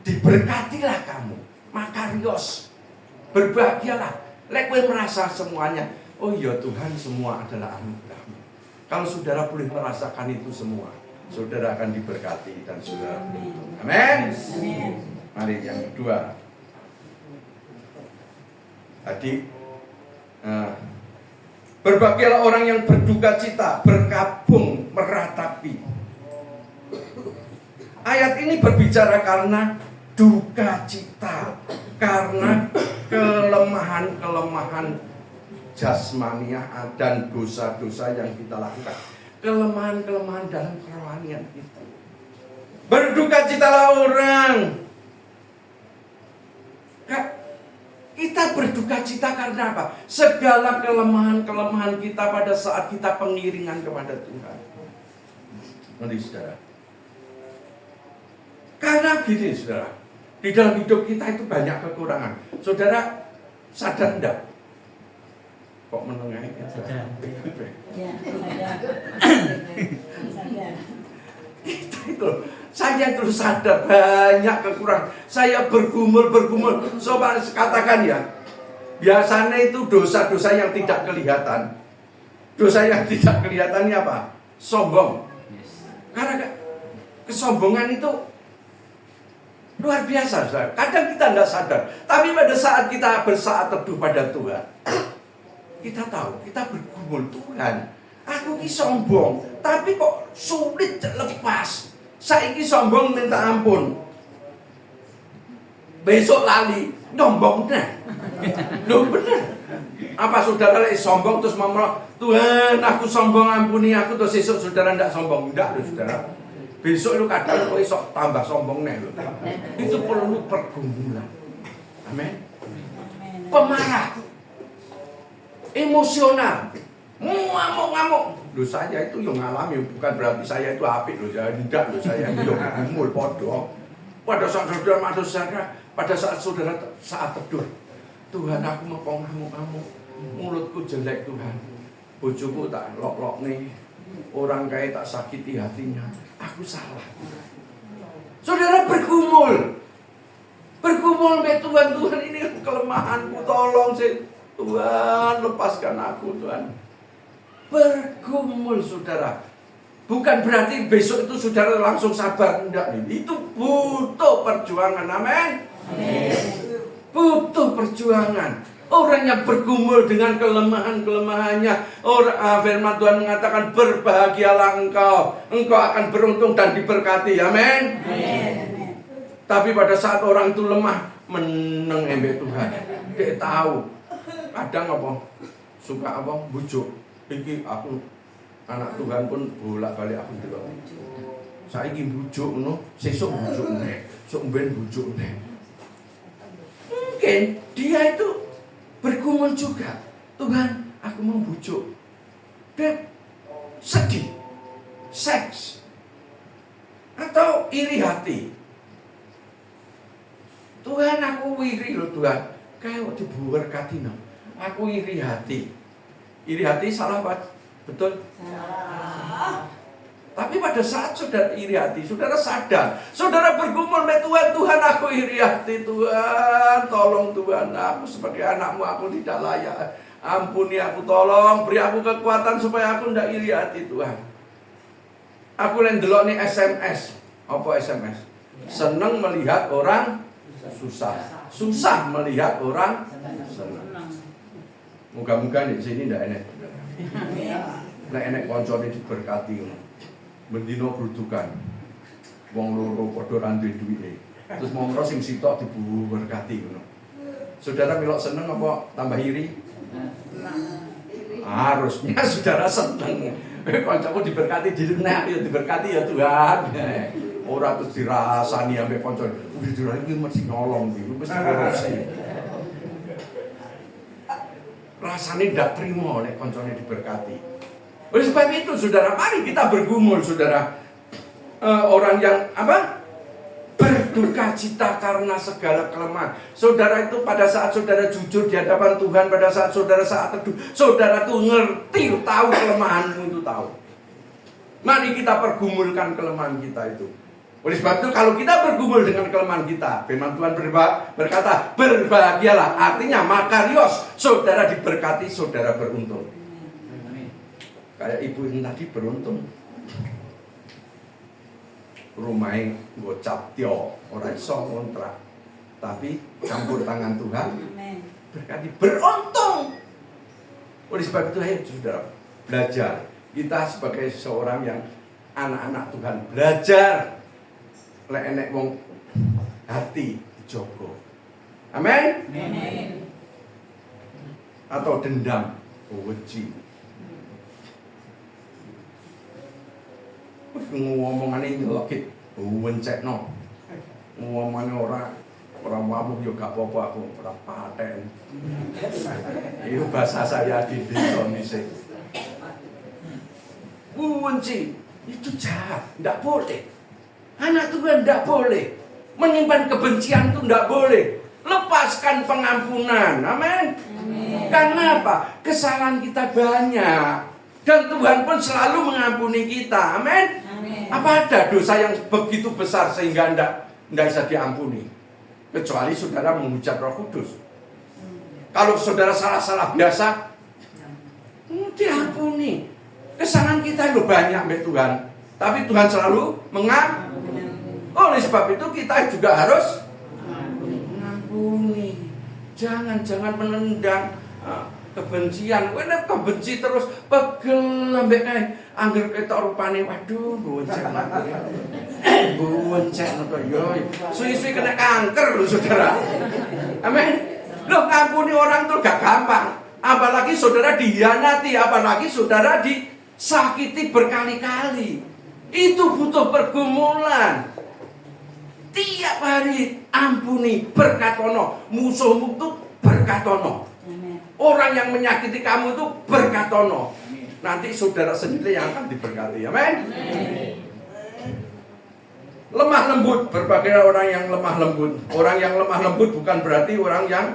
Diberkatilah kamu. Makarios. Berbahagialah. Lek kue merasa semuanya, oh ya Tuhan, semua adalah anugerah-Mu. Kalau saudara boleh merasakan itu semua, saudara akan diberkati dan saudara beruntung. Amin. Mari yang kedua. Tadi berbahagialah orang yang berduka cita, berkabung, meratapi. Ayat ini berbicara karena duka cita, karena kelemahan-kelemahan jasmania dan dosa-dosa yang kita lakukan, kelemahan-kelemahan dalam kerohanian kita. Berduka citalah orang. Kita berduka cita karena apa? Segala kelemahan-kelemahan kita pada saat kita pengiringan kepada Tuhan. Nanti saudara. Karena gini saudara, di dalam hidup kita itu banyak kekurangan. Saudara sadar enggak? Kok menengah ini? Sadar. Ya, sadar. Saya terus sadar banyak kekurangan. Saya bergumul. Sobat katakan ya, biasanya itu dosa-dosa yang tidak kelihatan. Dosa yang tidak kelihatan ini apa? Sombong. Karena kesombongan itu luar biasa, saudara. Kadang kita tidak sadar. Tapi pada saat kita bersaat teduh pada Tuhan, kita tahu, kita bergumul, Tuhan, aku ini sombong, tapi kok sulit lepas. Saiki sombong minta ampun. Besok lali, nyombong nah. Loh bener. Apa saudara lagi sombong terus ngomong, Tuhan aku sombong ampuni aku, terus besok saudara tidak sombong? Tidak loh saudara. Besok lu kadang kok iso tambah sombong nih loh. Itu perlu pergumulan. Amin. Pemarah, emosional, ngamuk. Loh saya itu yang ngalami, bukan berarti saya itu apik loh, saya tidak loh, saya itu yang gumul podo. Pada saat saudara, pada saat saudara saat teduh, Tuhan aku mau ngamuk, mulutku jelek Tuhan, bojoku tak lok nih, orang kaya tak sakiti hatinya, aku salah. Saudara bergumul be Tuhan ini kelemahanku, tolong sih Tuhan, lepaskan aku Tuhan. Bergumul saudara, bukan berarti besok itu saudara langsung sabar, enggak nih. Itu butuh perjuangan, amin. Butuh perjuangan. Orang yang bergumul dengan kelemahan-kelemahannya, firman Tuhan mengatakan berbahagialah engkau akan beruntung dan diberkati, amin. Tapi pada saat orang itu lemah, meneng embe Tuhan, dia tahu kadang apa suka apa bujuk. Iki aku anak Tuhan pun bolak-balik aku delok. Saiki bujuk ngono, sesuk bujuk nek, sok ben bujuk nek. Mungkin dia itu bergumul juga. Tuhan, aku mau bujuk. Dia sedih, seks, atau iri hati. Tuhan, aku iri loh Tuhan. Kayak diberkati no. Aku iri hati. Iri hati salah Pak? Betul? Salah. Tapi pada saat saudara iri hati, saudara sadar, saudara bergumul sama Tuhan, aku iri hati Tuhan, tolong Tuhan, aku sebagai anakmu aku tidak layak, ampuni aku, tolong beri aku kekuatan supaya aku tidak iri hati Tuhan. Aku yang delok nih SMS, apa SMS? Seneng melihat orang susah melihat orang senang. Moga-moga di sini ndak enek. Nek enek koncone diberkati ngono. Mendino grudukan. Wong loro padha ra duwe duwite. Terus monggo sing sitok diberkati ngono. Saudara milok seneng apa tambah iri? Harusnya saudara seneng. Kancaku diberkati direnek ya diberkati ya Tuhan. Ora terus dirasani ambek kanca. Wis iki mesti nolong iki, mesti korupsi. Rasanya tidak terima oleh koncone diberkati. Oleh sebab itu saudara, mari kita bergumul saudara. Orang yang apa? berduka cita karena segala kelemahan. Saudara itu pada saat saudara jujur di hadapan Tuhan, pada saat saudara teduh, saudara tuh ngerti, tahu kelemahanmu itu tahu. Mari kita pergumulkan kelemahan kita itu. Oleh sebab itu kalau kita bergumul dengan kelemahan kita, firman Tuhan berkata, berbahagialah. Artinya makarios, saudara diberkati, saudara beruntung. Kayak ibu ini tadi beruntung. Rumahnya gocap tio, orang iso kontrak. Tapi campur tangan Tuhan, berkati, beruntung. Oleh sebab itu ayo saudara belajar. Kita sebagai seorang yang anak-anak Tuhan belajar. Lek enek wong hati dijogo. Amin. Amin. Atau dendam, benci. Ngomongane nyelekit, wencekno. Ngomongane orang wamuh yo gak apa-apa, aku ora paten. Itu bahasa saya di desa nisik. Benci itu jahat, tidak boleh. Anak Tuhan tidak boleh menyimpan kebencian, itu tidak boleh. Lepaskan pengampunan, amin. Karena apa? Kesalahan kita banyak dan Tuhan pun selalu mengampuni kita, amin. Apa ada dosa yang begitu besar sehingga tidak bisa diampuni? Kecuali saudara mengucap Roh Kudus. Kalau saudara salah-salah biasa, diampuni. Kesalahan kita itu banyak, mbak Tuhan. Tapi Tuhan selalu mengampuni. Oleh sebab itu kita juga harus mengampuni. Jangan menendang kebencian. Kowe nek kebenci terus pegel ambek kae angger ketok rupane waduh bonceng. Bonceng to yo. Suwi-suwi kena kanker lho saudara. Amin. Loh ngampuni orang tuh gak gampang. Apalagi saudara dihianati, apalagi saudara disakiti berkali-kali. Itu butuh pergumulan. Tiap hari ampuni, berkatono. Musuhmu itu berkatono. Orang yang menyakiti kamu itu berkatono. Nanti saudara sendiri yang akan diberkati. Amin. Lemah lembut, berbagai orang yang lemah lembut. Orang yang lemah lembut bukan berarti orang yang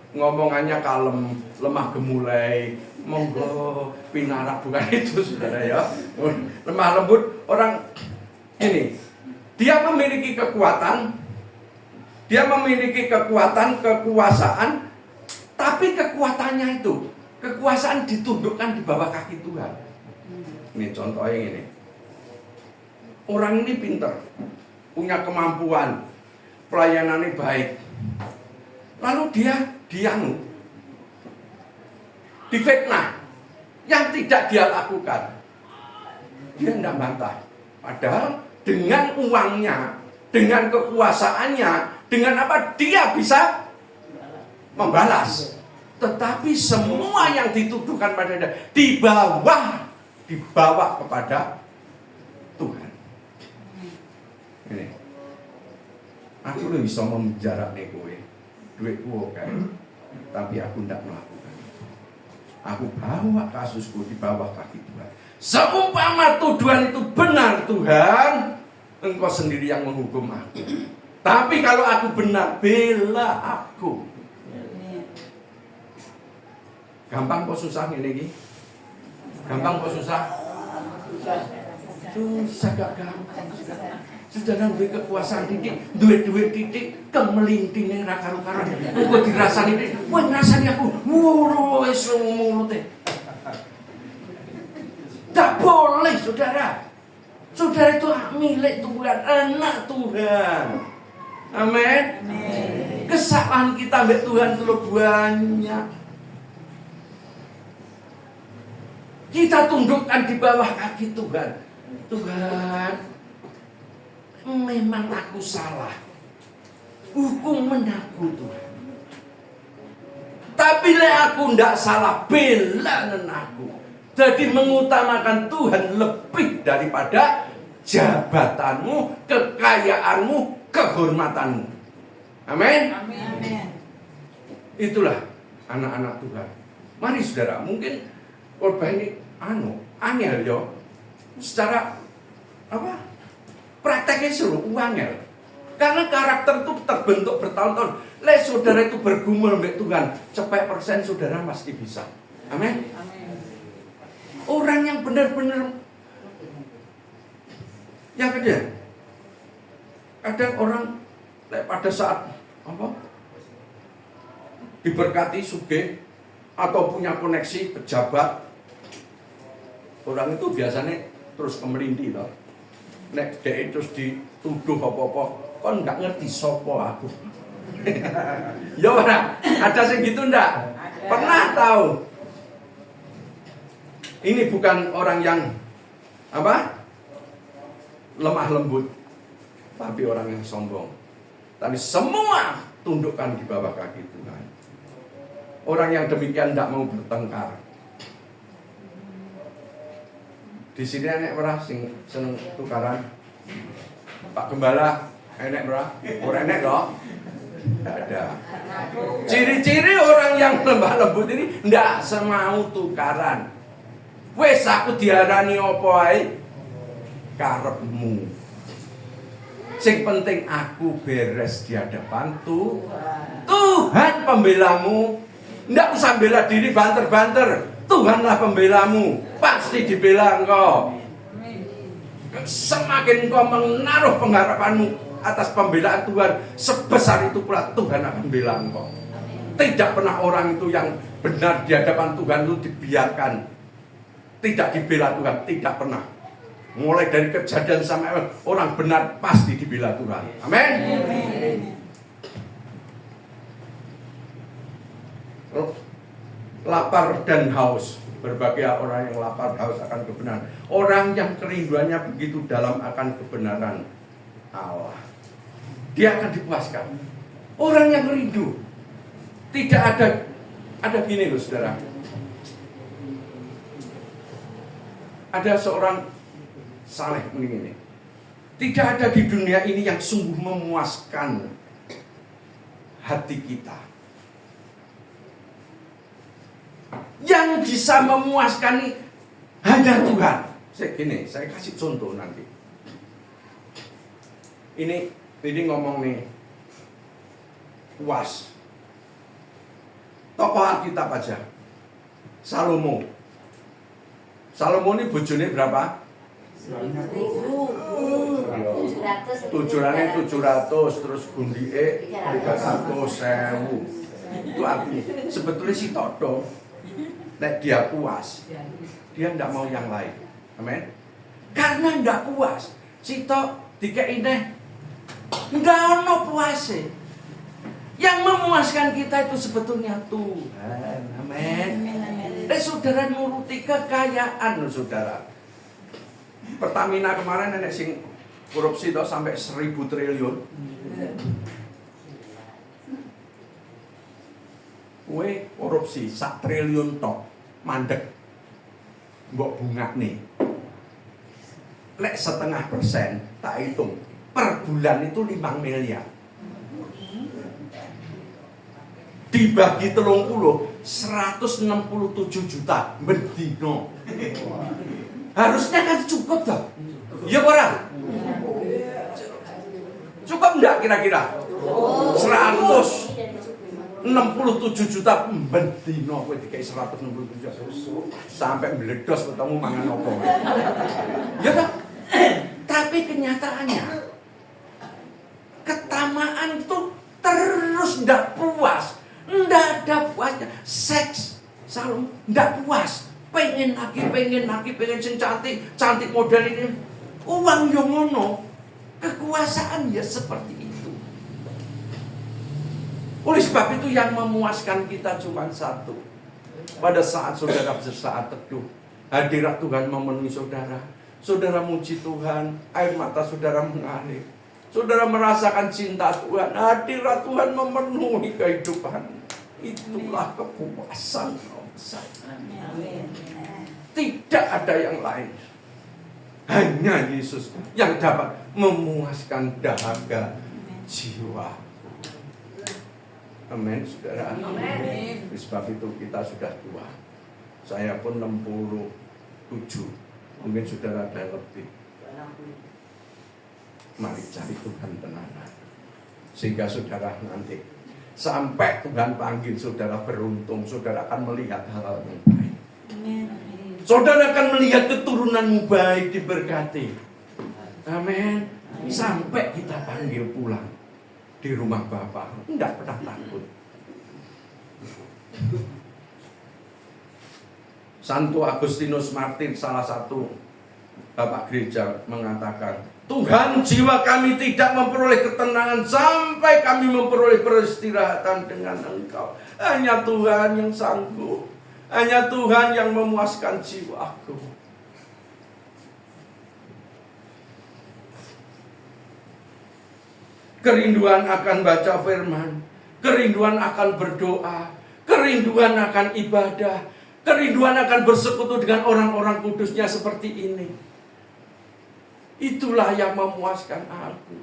ngomongannya kalem, lemah gemulai, monggo pinarak, bukan itu saudara ya. Lemah lembut orang ini. Dia memiliki kekuatan, kekuasaan, tapi kekuatannya itu, kekuasaan ditundukkan di bawah kaki Tuhan. Ini contohnya ini. Orang ini pintar, punya kemampuan, pelayanannya baik. Lalu dia difitnah yang tidak dia lakukan. Dia tidak bantah. Padahal dengan uangnya, dengan kekuasaannya, dengan apa dia bisa membalas. Tetapi semua yang dituduhkan pada dia dibawa kepada Tuhan. Ini, aku lebih bisa memenjara kowe, duitku oke, tapi aku tidak melakukan. Aku bawa kasusku di bawah kaki Tuhan. Seumpama tuduhan itu benar Tuhan, Engkau sendiri yang menghukum aku. Tapi kalau aku benar, bela aku. Gampang kok susah ini? Gampang kok susah? Susah gak gampang. Sudah duwe kekuasaan titik, duit titik, kemelintinge ra karo-karan. Kok dirasani titik, kowe ngrasani aku. Wuro wis mulute. Tak boleh saudara. Saudara itu milik Tuhan, anak Tuhan. Amin. Kesalahan kita milik Tuhan itu banyak. Kita tundukkan di bawah kaki Tuhan. Tuhan, memang aku salah. Hukum aku Tuhan. Tapi aku tidak salah, bela aku. Jadi mengutamakan Tuhan lebih daripada jabatanmu, kekayaanmu, kehormatanmu. Amin. Itulah anak-anak Tuhan. Mari saudara, mungkin korban ini angel yo. Secara prakteknya seluruh angel. Karena karakter itu terbentuk bertahun-tahun. Lek saudara itu bergumul mbek Tuhan, cepet persen saudara pasti bisa. Amin. Orang yang benar-benar. Yang kedua, ada orang pada saat diberkati sugih atau punya koneksi pejabat, orang itu biasanya terus kemelindi toh. Nek dhek terus dituduh apa-apa, kon nggak ngerti sopo aku. Ya ora, ada segitu ndak? Pernah tahu? Ini bukan orang yang lemah lembut, tapi orang yang sombong. Tapi semua tundukkan di bawah kaki Tuhan. Orang yang demikian tidak mau bertengkar. Di sini enek ora sing seneng tukaran? Pak Gembala, enek ora? Ora enek toh? Tidak ada. Ciri-ciri orang yang lemah lembut ini tidak semau tukaran. Wes aku diarani apa ae karepmu. Sing penting aku beres di hadapan Tuhan pembelamu. Ndak usah bela diri banter-banter. Tuhanlah pembelamu. Pasti dibela engkau. Semakin engkau menaruh pengharapanmu atas pembelaan Tuhan, sebesar itu pula Tuhan akan bela engkau. Tidak pernah orang itu yang benar di hadapan Tuhan itu dibiarkan tidak dibela Tuhan, tidak pernah. Mulai dari kejadian sampai orang benar pasti dibela Tuhan. Amin. Lapar dan haus. Berbagai orang yang lapar haus akan kebenaran. Orang yang kerinduannya begitu dalam akan kebenaran Allah, dia akan dipuaskan. Orang yang rindu. Tidak ada gini loh saudara. Ada seorang saleh begini. Tidak ada di dunia ini yang sungguh memuaskan hati kita. Yang bisa memuaskan ini hanya Tuhan. Saya kasih contoh nanti. Ini ngomong nih puas. Tokoh Alkitab aja. Salomo ini bojone berapa? 700 terus gundike 300.000. Itu artinya sebetulnya si Todo nek dia puas, dia ndak mau yang lain. Amin. Karena ndak puas, si Tok dikei neh ndak ono puase. Yang memuaskan kita itu sebetulnya Tuhan. Amin. Saudara nuruti kekayaan saudara. Pertamina kemarin nenek sing korupsi toh sampai 1.000 triliun. Kowe korupsi 1 triliun tok mandek. Mbok bungakne. Lek 0,5% tak hitung. Per bulan itu 5 miliar. Dibagi 30, 167 juta berdino. Harusnya kan cukup toh. Ya ora? Cukup enggak kira-kira? 167 juta berdino kowe dikai 167 juta. Sampai meledos ketemu mangan opo. Ya toh? Tapi kenyataannya ketamaan itu terus ndak puas. Ndak ada puasnya. Seks selalu ndak puas. Pengen lagi, pengen sing cantik model ini. Uang yang ngono, kekuasaan ya seperti itu. Oleh sebab itu yang memuaskan kita cuma satu. Pada saat saudara bersaat teduh, hadirat Tuhan memenuhi saudara. Saudara muji Tuhan, air mata saudara mengalir. Saudara merasakan cinta Tuhan, hadirat Tuhan memenuhi kehidupan. Itulah kepuasan saya. Tidak ada yang lain. Hanya Yesus yang dapat memuaskan dahaga jiwa. Amin, saudara. Amin. Sebab itu kita sudah tua. Saya pun 67. Mungkin saudara ada lebih. Mari cari Tuhan tenanan. Sehingga saudara nanti sampai Tuhan panggil saudara beruntung, saudara akan melihat hal-hal yang baik. Saudara akan melihat keturunanmu baik, diberkati. Amin. Sampai kita panggil pulang di rumah Bapa, tidak pernah takut. Santo Agustinus Martir, salah satu bapak gereja, mengatakan, Tuhan, jiwa kami tidak memperoleh ketenangan sampai kami memperoleh peristirahatan dengan Engkau. Hanya Tuhan yang sanggup. Hanya Tuhan yang memuaskan jiwaku. Kerinduan akan baca firman, kerinduan akan berdoa, kerinduan akan ibadah, kerinduan akan bersekutu dengan orang-orang kudusnya seperti ini. Itulah yang memuaskan aku.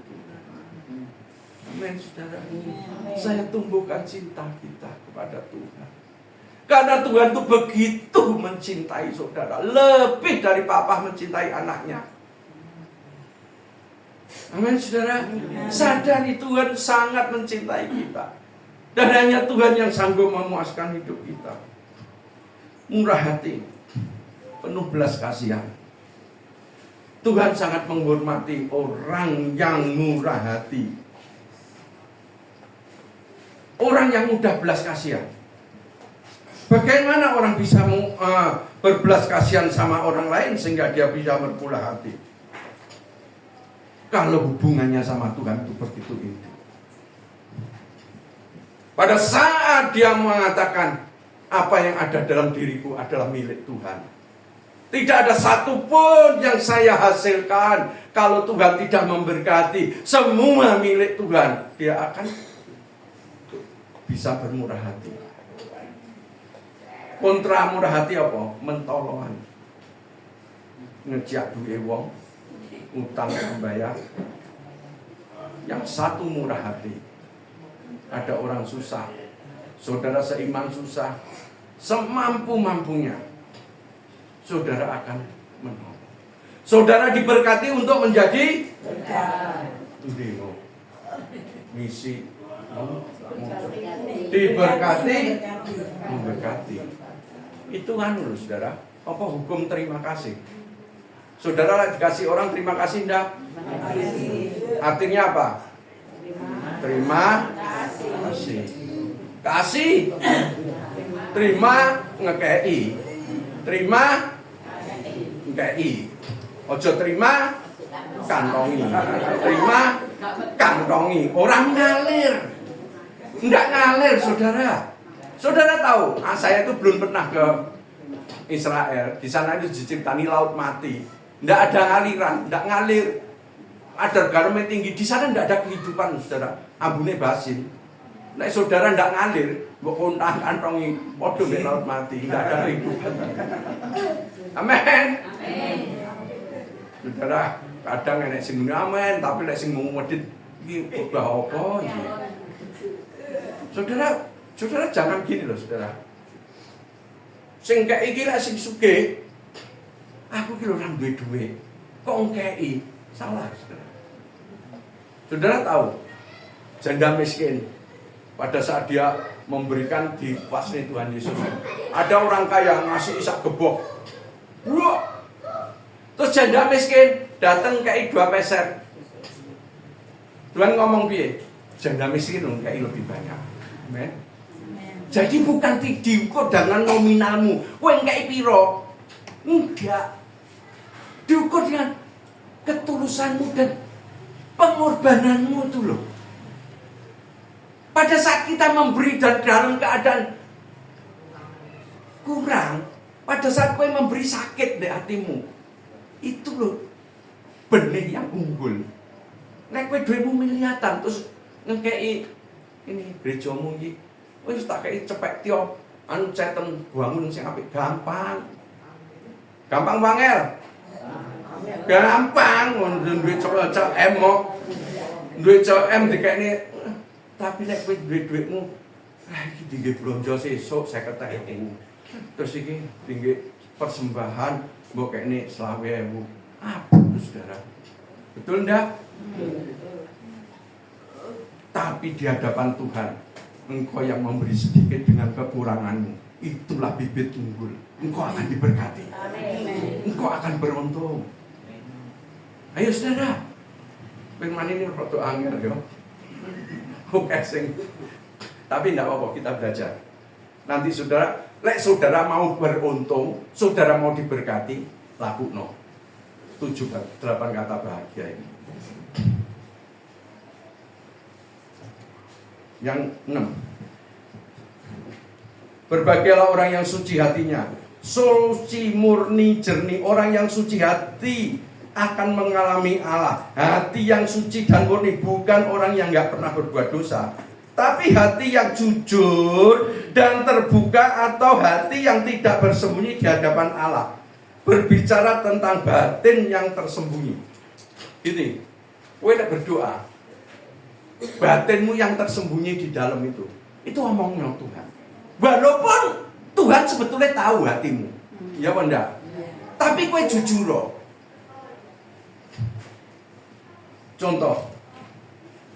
Amin, saudara. Saya tumbuhkan cinta kita kepada Tuhan. Karena Tuhan itu begitu mencintai saudara, lebih dari papa mencintai anaknya. Amin, saudara. Sadari Tuhan sangat mencintai kita. Dan hanya Tuhan yang sanggup memuaskan hidup kita. Murah hati, penuh belas kasihan. Tuhan sangat menghormati orang yang murah hati. Orang yang mudah belas kasihan. Bagaimana orang bisa berbelas kasihan sama orang lain sehingga dia bisa bermurah hati? Kalau hubungannya sama Tuhan itu begitu intim. Pada saat dia mengatakan, apa yang ada dalam diriku adalah milik Tuhan. Tidak ada satupun yang saya hasilkan kalau Tuhan tidak memberkati. Semua milik Tuhan. Dia akan bisa bermurah hati. Kontra murah hati apa? Mentolohan. Ngejak duwe wong, utang membayar. Yang satu murah hati. Ada orang susah, saudara seiman susah, semampu-mampunya saudara akan menolong. Saudara diberkati untuk menjadi demo, misi, diberkati, memberkati. Itu kan loh saudara. Apa hukum terima kasih? Saudara dikasih orang terima kasih enggak? Artinya apa? Terima kasih. Kasih. Terima ngekei. Terima ngekei. Ojo terima kantongi. Terima kantongi. Orang ngalir. Enggak ngalir saudara. Saudara tahu, saya itu belum pernah ke Israel. Di sana itu diceritani laut mati. Enggak ada aliran, enggak ngalir. Ada garamnya tinggi. Di sana enggak ada kehidupan, saudara. Ambune basin. Nek saudara enggak ngalir, mbok kontang kantongi padha mek laut mati, enggak ada kehidupan. Amin. Amin. Saudara, kadang enek sing muni amin, tapi nek sing ngomong medhit iki khotbah apa iki? Saudara jangan gini loh, saudara. Sing kei iki lek sing sugih, aku ki lho ora duwe dhuwit. Kok ngkei? Salah, saudara. Saudara tahu, janda miskin pada saat dia memberikan di pasnya Tuhan Yesus, ada orang kaya ngasih isak gebok. Wah. Terus janda miskin datang kei 2 peser. Tuhan ngomong piye? Janda miskin ngkei lebih banyak. Amen. Jadi bukan diukur dengan nominalmu. Kowe ngkei piro? Enggak. Diukur dengan ketulusanmu dan pengorbananmu itu loh. Pada saat kita memberi dalam keadaan kurang, pada saat kowe memberi sakit di hatimu, itu loh benih yang unggul. Nek kowe duitmu miliatan terus ngekei ini gerejamu iki, wis tak kei cepek tiop, anu ceten bangun sing apik gampang. Gampang bangel. Gampang duit CM kok. Duit CM dikekne tapi nek kowe duit-duitmu iki dinggo blonjo sesuk 50.000. Terus iki dinggo persembahan mbok kekne 20.000. Apa itu saudara? Betul ndak? Tapi di hadapan Tuhan, engkau yang memberi sedikit dengan kekuranganmu, itulah bibit unggul. Engkau akan diberkati. Engkau akan beruntung. Ayo saudara, firman ini rodo angel yo. Oke sing. Tapi tidak apa-apa, kita belajar. Nanti saudara, lek saudara mau beruntung, saudara mau diberkati, lakuno. 7-8 kata bahagia ini. Yang 6. Berbahagialah orang yang suci hatinya, suci murni jernih. Orang yang suci hati akan mengalami Allah. Hati yang suci dan murni, bukan orang yang gak pernah berbuat dosa, tapi hati yang jujur dan terbuka, atau hati yang tidak bersembunyi di hadapan Allah. Berbicara tentang batin yang tersembunyi. Ini, kowe nek berdoa, batinmu yang tersembunyi di dalam itu omongnya Tuhan. Walaupun Tuhan sebetulnya tahu hatimu, ya apa enggak? Tapi kowe jujur loh. Contoh,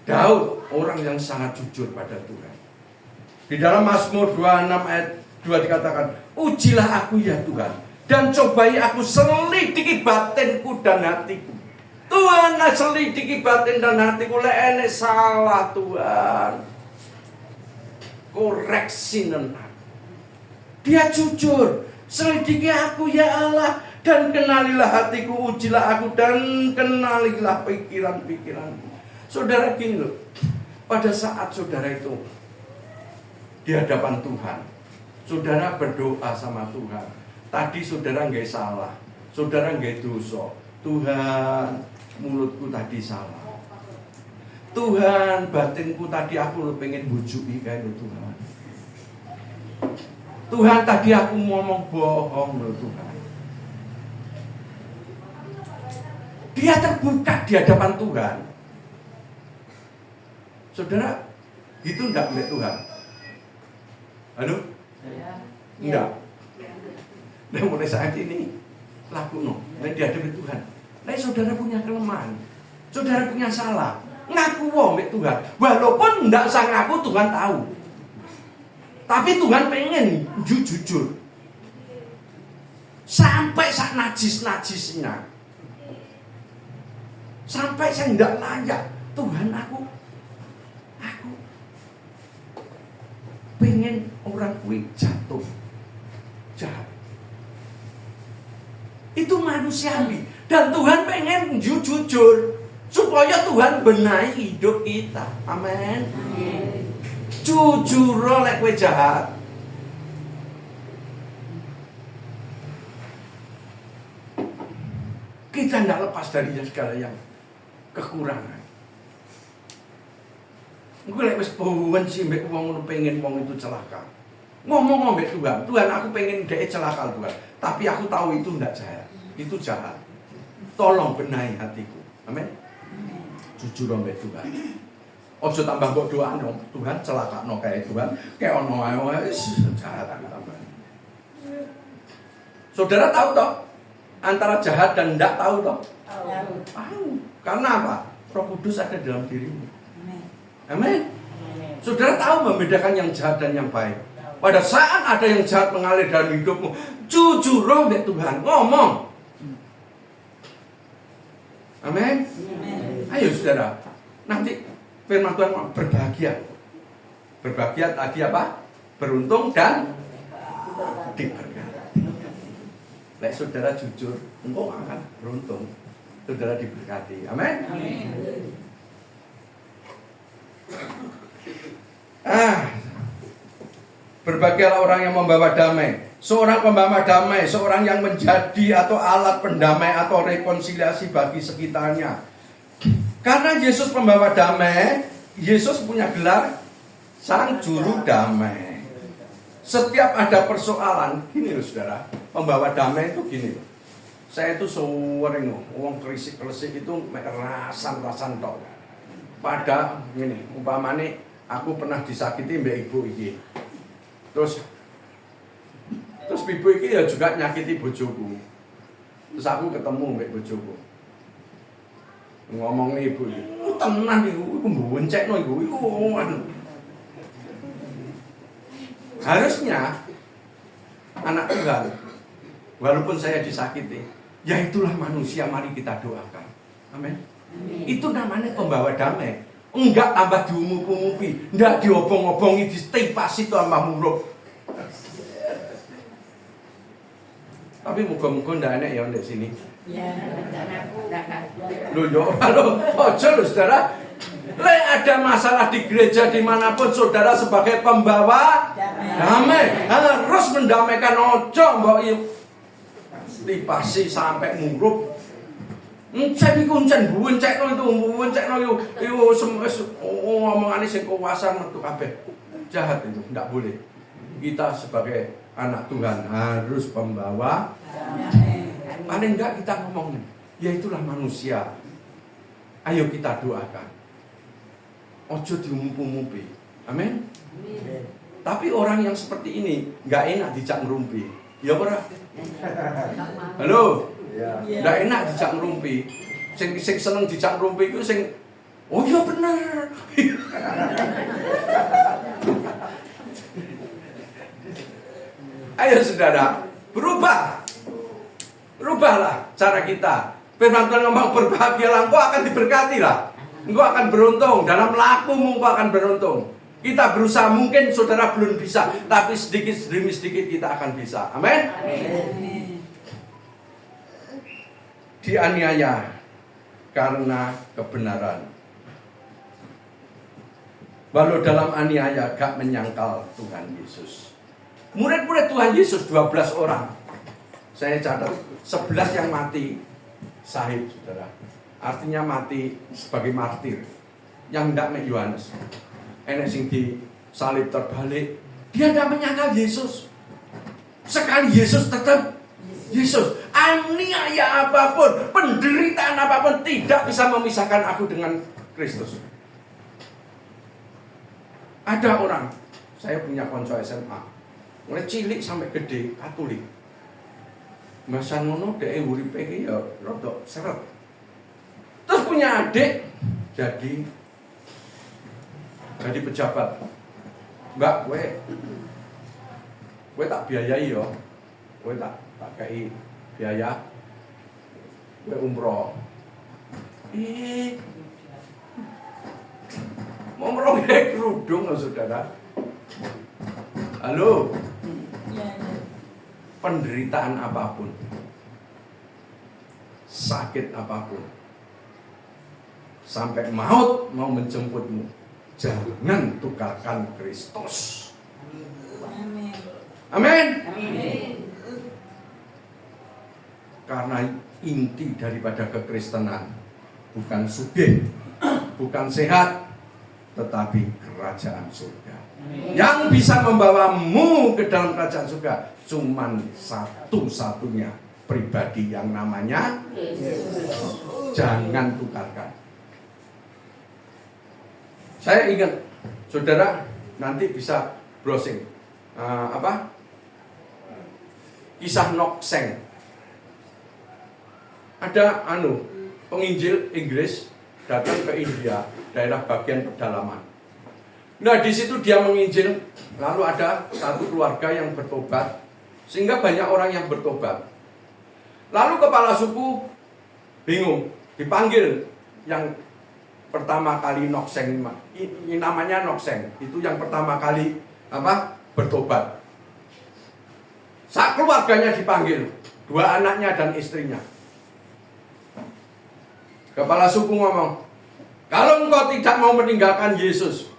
Daud, orang yang sangat jujur pada Tuhan. Di dalam Mazmur 26 ayat 2 dikatakan, ujilah aku ya Tuhan, dan cobai aku, selidiki batinku dan hatiku. Tuhan, selidiki batin dan hatiku, lek enek salah Tuhan, koreksi aku. Dia jujur, selidiki aku ya Allah, dan kenalilah hatiku, ujilah aku, dan kenalilah pikiran-pikiranku. Saudara, gini loh, pada saat saudara itu di hadapan Tuhan, saudara berdoa sama Tuhan. Tadi saudara nggak salah, saudara nggak dosa. Tuhan, mulutku tadi salah. Tuhan, batinku tadi aku lo pengen bujuki kayak lo Tuhan. Tuhan, tadi aku ngomong bohong lo Tuhan. Dia terbuka di hadapan Tuhan. Saudara, gitu enggak melihat Tuhan? Halo? Enggak. Nah, mulai saat ini lakuno, nah dihadapi Tuhan. Nah, saudara punya kelemahan, saudara punya salah, ngaku mbek Tuhan. Walaupun enggak usah ngaku, Tuhan tahu. Tapi Tuhan pengen jujur. Sampai sak najis-najisnya. Sampai saya enggak layak. Tuhan, aku pengen orang kuwi jatuh jahat. Itu manusiawi, dan Tuhan pengen jujur supaya Tuhan benahi hidup kita. Amin. Jujur lek kowe jahat. Kita tidak lepas dari segala yang kekurangan. Gue lek wis bowen sih mbek wong pengen wong itu celaka. Ngomong mbek Tuhan, Tuhan aku pengen dhek celaka Tuhan, tapi aku tahu itu ndak jahat. Itu jahat. Tolong benahi hatiku. Amin. Jujur mbek Tuhan. Ojo tambah kok doa dong. Tuhan celakakno kae Tuhan, kayak ono ae wis jahat aku tambah. Saudara tahu toh antara jahat dan ndak tahu toh? Tahu. Karena apa? Roh Kudus ada dalam dirimu. Amin. Saudara tahu membedakan yang jahat dan yang baik. Pada saat ada yang jahat mengalir dalam hidupmu, jujur mbek Tuhan, ngomong. Amin. Ayo saudara, nanti firman Tuhan berbahagia. Berbahagia tadi apa? Beruntung dan diberkati. Lek saudara jujur, engkau akan beruntung. Saudara diberkati. Amin. Berbahagialah orang yang membawa damai. Seorang pembawa damai, seorang yang menjadi atau alat pendamai atau rekonsiliasi bagi sekitarnya. Karena Yesus pembawa damai, Yesus punya gelar Sang Juru Damai. Setiap ada persoalan, gini loh saudara, pembawa damai itu gini loh. Saya itu sering ngomong kerisik-kerisik itu rasan-rasan tok. Pada gini, umpamane aku pernah disakiti mbak ibu iki. Terus ibu iki ya juga nyakiti bojoku. Terus aku ketemu mbak bojoku. Ngomong nih ibu iki, tenan iku mboncekno iku anu. Harusnya anak Tuhan, walaupun saya disakiti, ya itulah manusia, mari kita doakan. Amin. Itu namanya pembawa damai. Enggak tambah diumupi-umupi, enggak diobong-obongi, ditipasi tambah muruk. Tapi muga-muga ndak enak ya ndek sini. Ya, rencanaku udah Loh yo, halo, ojo lho saudara. Lek ada masalah di gereja dimanapun saudara sebagai pembawa damai harus mendamaikan, ojo mbok tipasi sampai muruk. Encen iku encen buencekno yo omongane sing kuwasa metu kabeh. Jahat itu, enggak boleh. Kita sebagai anak Tuhan harus pembawa damai. Paling enggak kita ngomongin, ya itulah manusia. Ayo kita doakan. Ojo diumumpi-umumpi. Amin. Tapi orang yang seperti ini enggak enak dijak ngerumpi. Ya ora? Halo. Enggak enak dijak ngerumpi. Sing seneng dijak ngerumpi iku sing oh iya bener. Ayo saudara, Rubahlah cara kita. Firman Tuhan ngomong berbahagialah, engkau akan diberkati lah. Engkau akan beruntung, dalam lakumu engkau akan beruntung. Kita berusaha, mungkin saudara belum bisa, tapi sedikit demi sedikit kita akan bisa. Amin. Dianiaya karena kebenaran. Walau dalam aniaya gak menyangkal Tuhan Yesus. Murid-murid Tuhan Yesus 12 orang. Saya catat 11 yang mati syahid, saudara. Artinya mati sebagai martir. Yang tidak mek Yohanes. Enek sing disalib terbalik. Dia tidak menyangkal Yesus. Sekali Yesus tetap Yesus. Aniaya apapun, penderitaan apapun tidak bisa memisahkan aku dengan Kristus. Ada orang, saya punya konco SMA, mulai cilik sampai gede Katolik. Masa ngono dhek uripe iki ya rada seret. Terus punya adik jadi pejabat. Mbak, kowe tak biayai yo. Kowe tak kei biaya. Kowe umroh. Umroh kayak kerudung loh saudara. Halo. Penderitaan apapun, sakit apapun, sampai maut mau menjemputmu, jangan tukarkan Kristus. Amin. Karena inti daripada kekristenan bukan sugih, bukan sehat, tetapi kerajaan surga. Yang bisa membawamu ke dalam kerajaan surga cuman satu-satunya pribadi yang namanya Yesus. Jangan tukarkan. Saya ingat, saudara nanti bisa browsing kisah Nokseng. Ada penginjil Inggris datang ke India, daerah bagian pedalaman. Nah di situ dia menginjil, lalu ada satu keluarga yang bertobat, sehingga banyak orang yang bertobat. Lalu kepala suku bingung, dipanggil yang pertama kali Nokseng, ini namanya Nokseng, itu yang pertama kali bertobat. Saat keluarganya dipanggil, 2 anaknya dan istrinya. Kepala suku ngomong, kalau engkau tidak mau meninggalkan Yesus,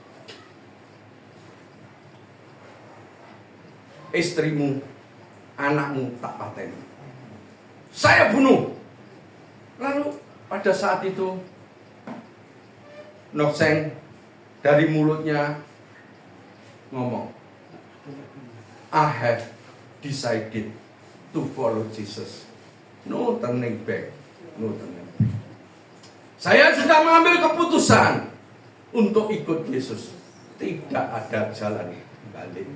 istrimu, anakmu tak pateni. Saya bunuh. Lalu pada saat itu Nokseng dari mulutnya ngomong, I have decided to follow Jesus. No turning back. No turning back. Saya sudah mengambil keputusan untuk ikut Yesus. Tidak ada jalan balik.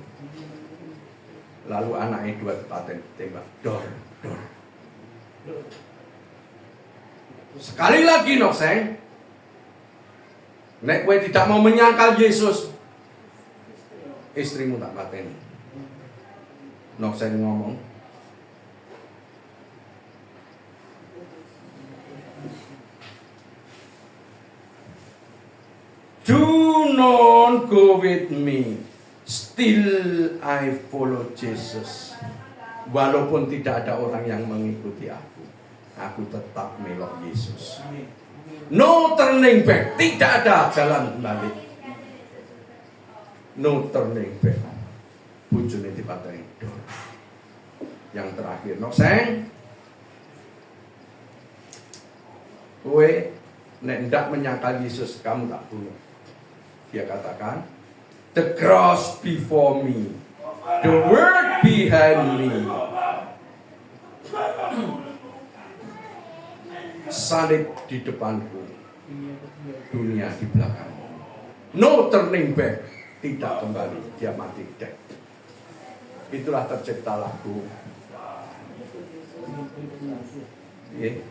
Lalu anaknya 2 dipaten tembak, dor. Sekali lagi Nokseng, Nek kowe tidak mau menyangkal Yesus, istrimu tak pateni. Nok saya ngomong. Do not go with me, still I follow Jesus. Walaupun tidak ada orang yang mengikuti aku tetap melok Yesus. No turning back, tidak ada jalan balik. No turning back. Bujune dipatahi dor. Yang terakhir, nok seng. Kowe nek ndak menyangkal Yesus, kamu tak bunuh. Dia katakan, the cross before me, the word behind me. Salib di depanku, dunia di belakangmu. No turning back, tidak kembali, dia mati dek. Itulah tercipta lagu.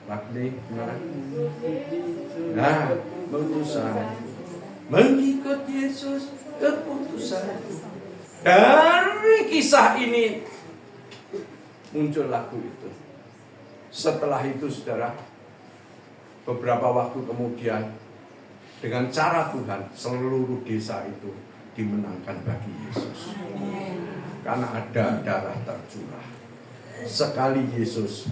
Lagu ini gimana? Nah, keputusan mengikut Yesus, keputusan. Dari kisah ini muncul lagu itu. Setelah itu saudara, beberapa waktu kemudian dengan cara Tuhan seluruh desa itu dimenangkan bagi Yesus. Karena ada darah tercurah. Sekali Yesus,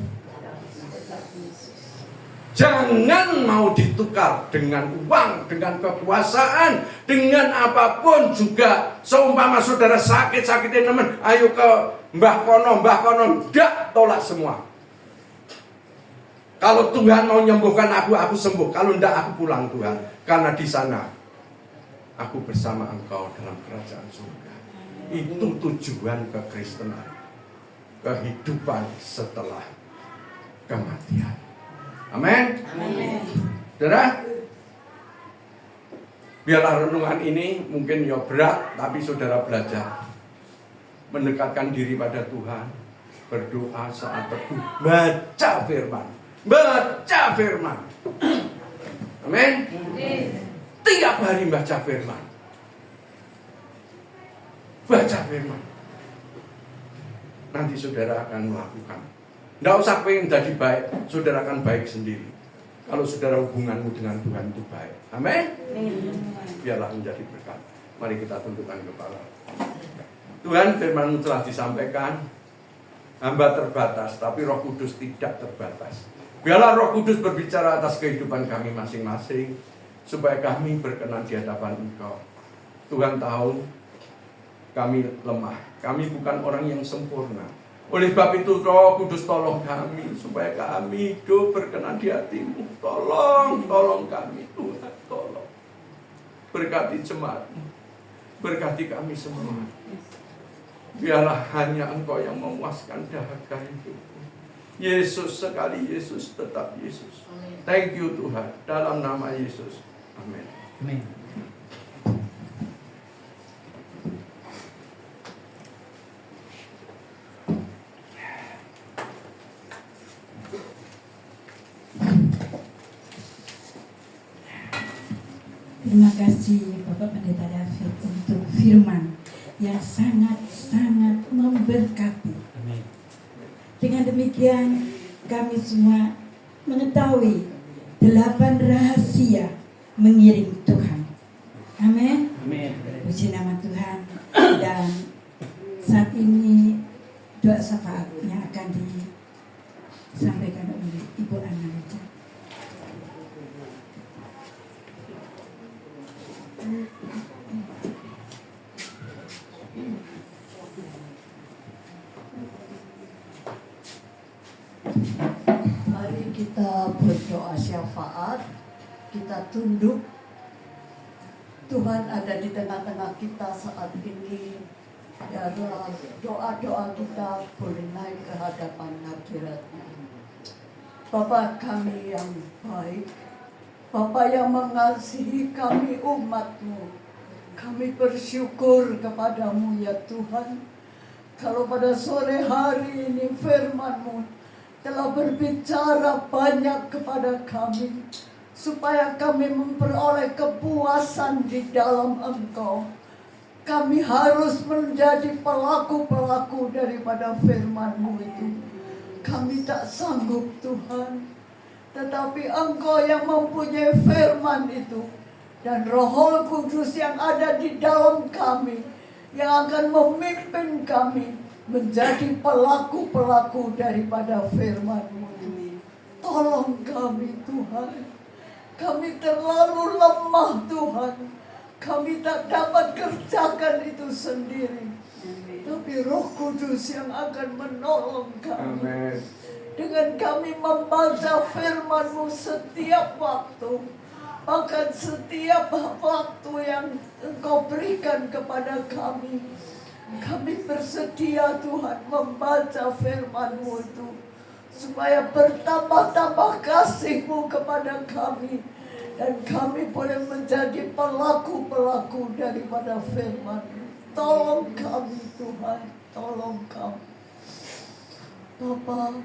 jangan mau ditukar dengan uang, dengan kekuasaan, dengan apapun juga. Seumpama saudara sakit-sakitin teman, ayo ke mbah kono, ndak, tolak semua. Kalau Tuhan mau menyembuhkan aku sembuh. Kalau ndak, aku pulang Tuhan. Karena di sana aku bersama Engkau dalam kerajaan surga. Itu tujuan kekristenan, kehidupan setelah kematian. Amin. Saudara, biarlah renungan ini mungkin ya berat, tapi saudara belajar mendekatkan diri pada Tuhan, berdoa saat teduh, baca firman. Amin. Tiap hari baca firman. Baca firman. Nanti saudara akan melakukan. Tidak usah pengen jadi baik, saudara akan baik sendiri. Kalau saudara hubunganmu dengan Tuhan itu baik. Amin. Biarlah menjadi berkat. Mari kita tundukkan kepala. Tuhan, firman-Mu telah disampaikan. Hamba terbatas, tapi Roh Kudus tidak terbatas. Biarlah Roh Kudus berbicara atas kehidupan kami masing-masing, supaya kami berkenan di hadapan Engkau. Tuhan tahu kami lemah, kami bukan orang yang sempurna. Oleh sebab itu Roh Kudus tolong kami, supaya kami hidup berkenan di hati-Mu. Tolong kami Tuhan, tolong. Berkati jemaat-Mu, berkati kami semua. Biarlah hanya Engkau yang memuaskan dahaga hidup. Yesus, sekali Yesus, tetap Yesus. Thank you Tuhan, dalam nama Yesus. Amin. Amin. Terima kasih Bapak Pendeta David untuk firman yang sangat-sangat memberkati. Amin. Dengan demikian kami semua mengetahui 8 rahasia mengiring Tuhan. Amin. Amin. Puji nama Tuhan. Dan saat ini doa syafaat yang akan disampaikan oleh Ibu Ana Reja. Mari kita berdoa syafaat, kita tunduk. Tuhan ada di tengah-tengah kita saat ini. Biarlah doa-doa kita boleh naik ke hadapan hadirat-Nya. Bapa kami yang baik, Bapa yang mengasihi kami umat-Mu, kami bersyukur kepadamu ya Tuhan. Kalau pada sore hari ini firman-Mu telah berbicara banyak kepada kami. supaya kami memperoleh kepuasan di dalam Engkau. Kami harus menjadi pelaku-pelaku daripada firman-Mu itu. Kami tak sanggup Tuhan, tetapi Engkau yang mempunyai firman itu, dan Roh Kudus yang ada di dalam kami, yang akan memimpin kami menjadi pelaku-pelaku daripada firman-Mu ini. Tolong kami Tuhan, kami terlalu lemah Tuhan. Kami tak dapat kerjakan itu sendiri. Tapi Roh Kudus yang akan menolong kami. Amin. Dengan kami membaca firman-Mu setiap waktu. Bahkan setiap waktu yang Engkau berikan kepada kami. Kami bersedia Tuhan membaca firman-Mu itu. Supaya bertambah-tambah kasih-Mu kepada kami. Dan kami boleh menjadi pelaku-pelaku daripada firman-Mu. Tolong kami Tuhan, tolong kami. Bapa,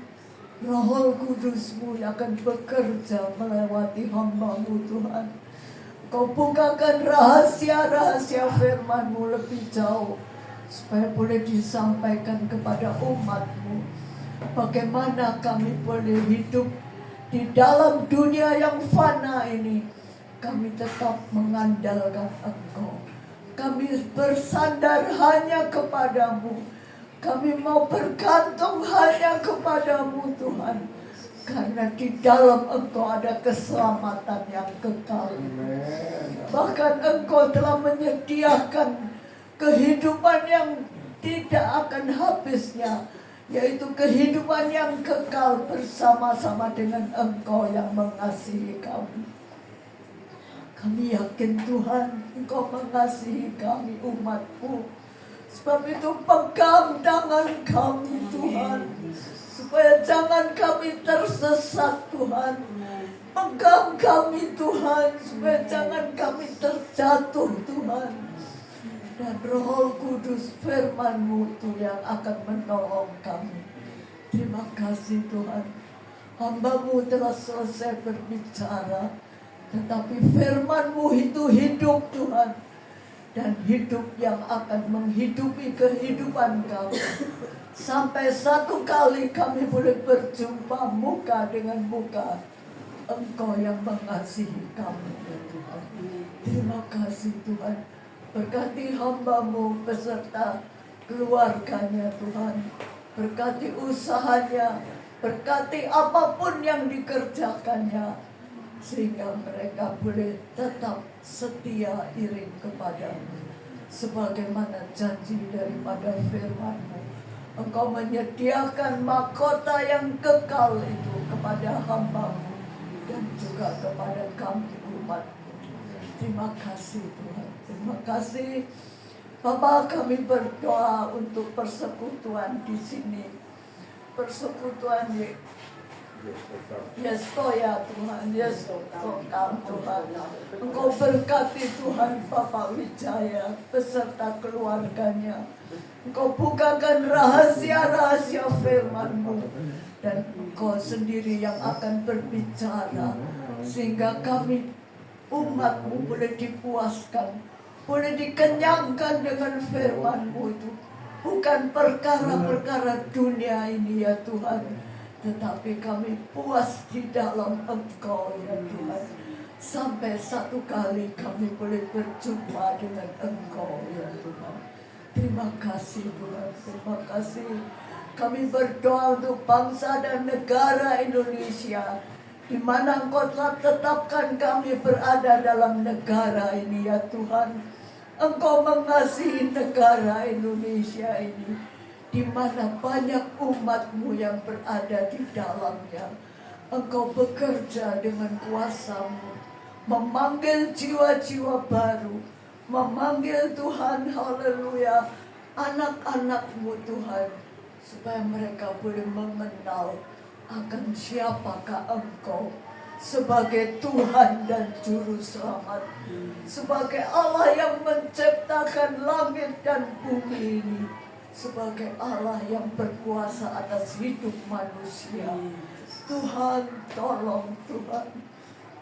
Roh Kudus-Mu yang akan bekerja melewati hamba-Mu Tuhan. Kau bukakan rahasia-rahasia firman-Mu lebih jauh, supaya boleh disampaikan kepada umat-Mu. Bagaimana kami boleh hidup di dalam dunia yang fana ini, kami tetap mengandalkan Engkau. Kami bersandar hanya kepadamu. Kami mau bergantung hanya kepadamu Tuhan. Karena di dalam Engkau ada keselamatan yang kekal. Bahkan Engkau telah menyediakan kehidupan yang tidak akan habisnya, yaitu kehidupan yang kekal bersama-sama dengan Engkau yang mengasihi kami. Kami yakin Tuhan, Engkau mengasihi kami umat-Mu. Sebab itu pegang tangan kami Tuhan, supaya jangan kami tersesat Tuhan. Pegang kami Tuhan, supaya jangan kami terjatuh Tuhan. Dan Roh Kudus firman-Mu itu yang akan menolong kami. Terima kasih Tuhan. Hamba-Mu telah selesai berbicara, tetapi firman-Mu itu hidup Tuhan. Dan hidup yang akan menghidupi kehidupan kami. Sampai satu kali kami boleh berjumpa muka dengan muka. Engkau yang mengasihi kami ya Tuhan. Terima kasih Tuhan. Berkati hamba-Mu beserta keluarganya Tuhan. Berkati usahanya. Berkati apapun yang dikerjakannya. Sehingga mereka boleh tetap setia iring kepadamu. Sebagaimana janji daripada firman-Mu. Engkau menyediakan mahkota yang kekal itu kepada hamba-Mu. Dan juga kepada kami umat-Mu. Terima kasih Tuhan. Terima kasih. Bapa, kami berdoa untuk persekutuan di sini. Persekutuan di Yestoya Tuhan, Yestoya Tuhan. Engkau berkati Tuhan Bapak Wijaya beserta keluarganya. Engkau bukakan rahasia-rahasia firman-Mu. Dan Engkau sendiri yang akan berbicara. Sehingga kami umat-Mu boleh dipuaskan, boleh dikenyangkan dengan firman-Mu itu. Bukan perkara-perkara dunia ini ya Tuhan, tetapi kami puas di dalam Engkau ya Tuhan. Sampai satu kali kami boleh berjumpa dengan Engkau ya Tuhan. Terima kasih Tuhan, terima kasih. Kami berdoa untuk bangsa dan negara Indonesia, di mana Engkau telah tetapkan kami berada dalam negara ini ya Tuhan. Engkau mengasihi negara Indonesia ini, di mana banyak umat-Mu yang berada di dalamnya. Engkau bekerja dengan kuasa-Mu, memanggil jiwa-jiwa baru, memanggil Tuhan, haleluya, anak-anak-Mu Tuhan, supaya mereka boleh mengenal akan siapakah Engkau sebagai Tuhan dan Juru Selamat, sebagai Allah yang menciptakan langit dan bumi ini, sebagai Allah yang berkuasa atas hidup manusia. Tuhan, tolong Tuhan,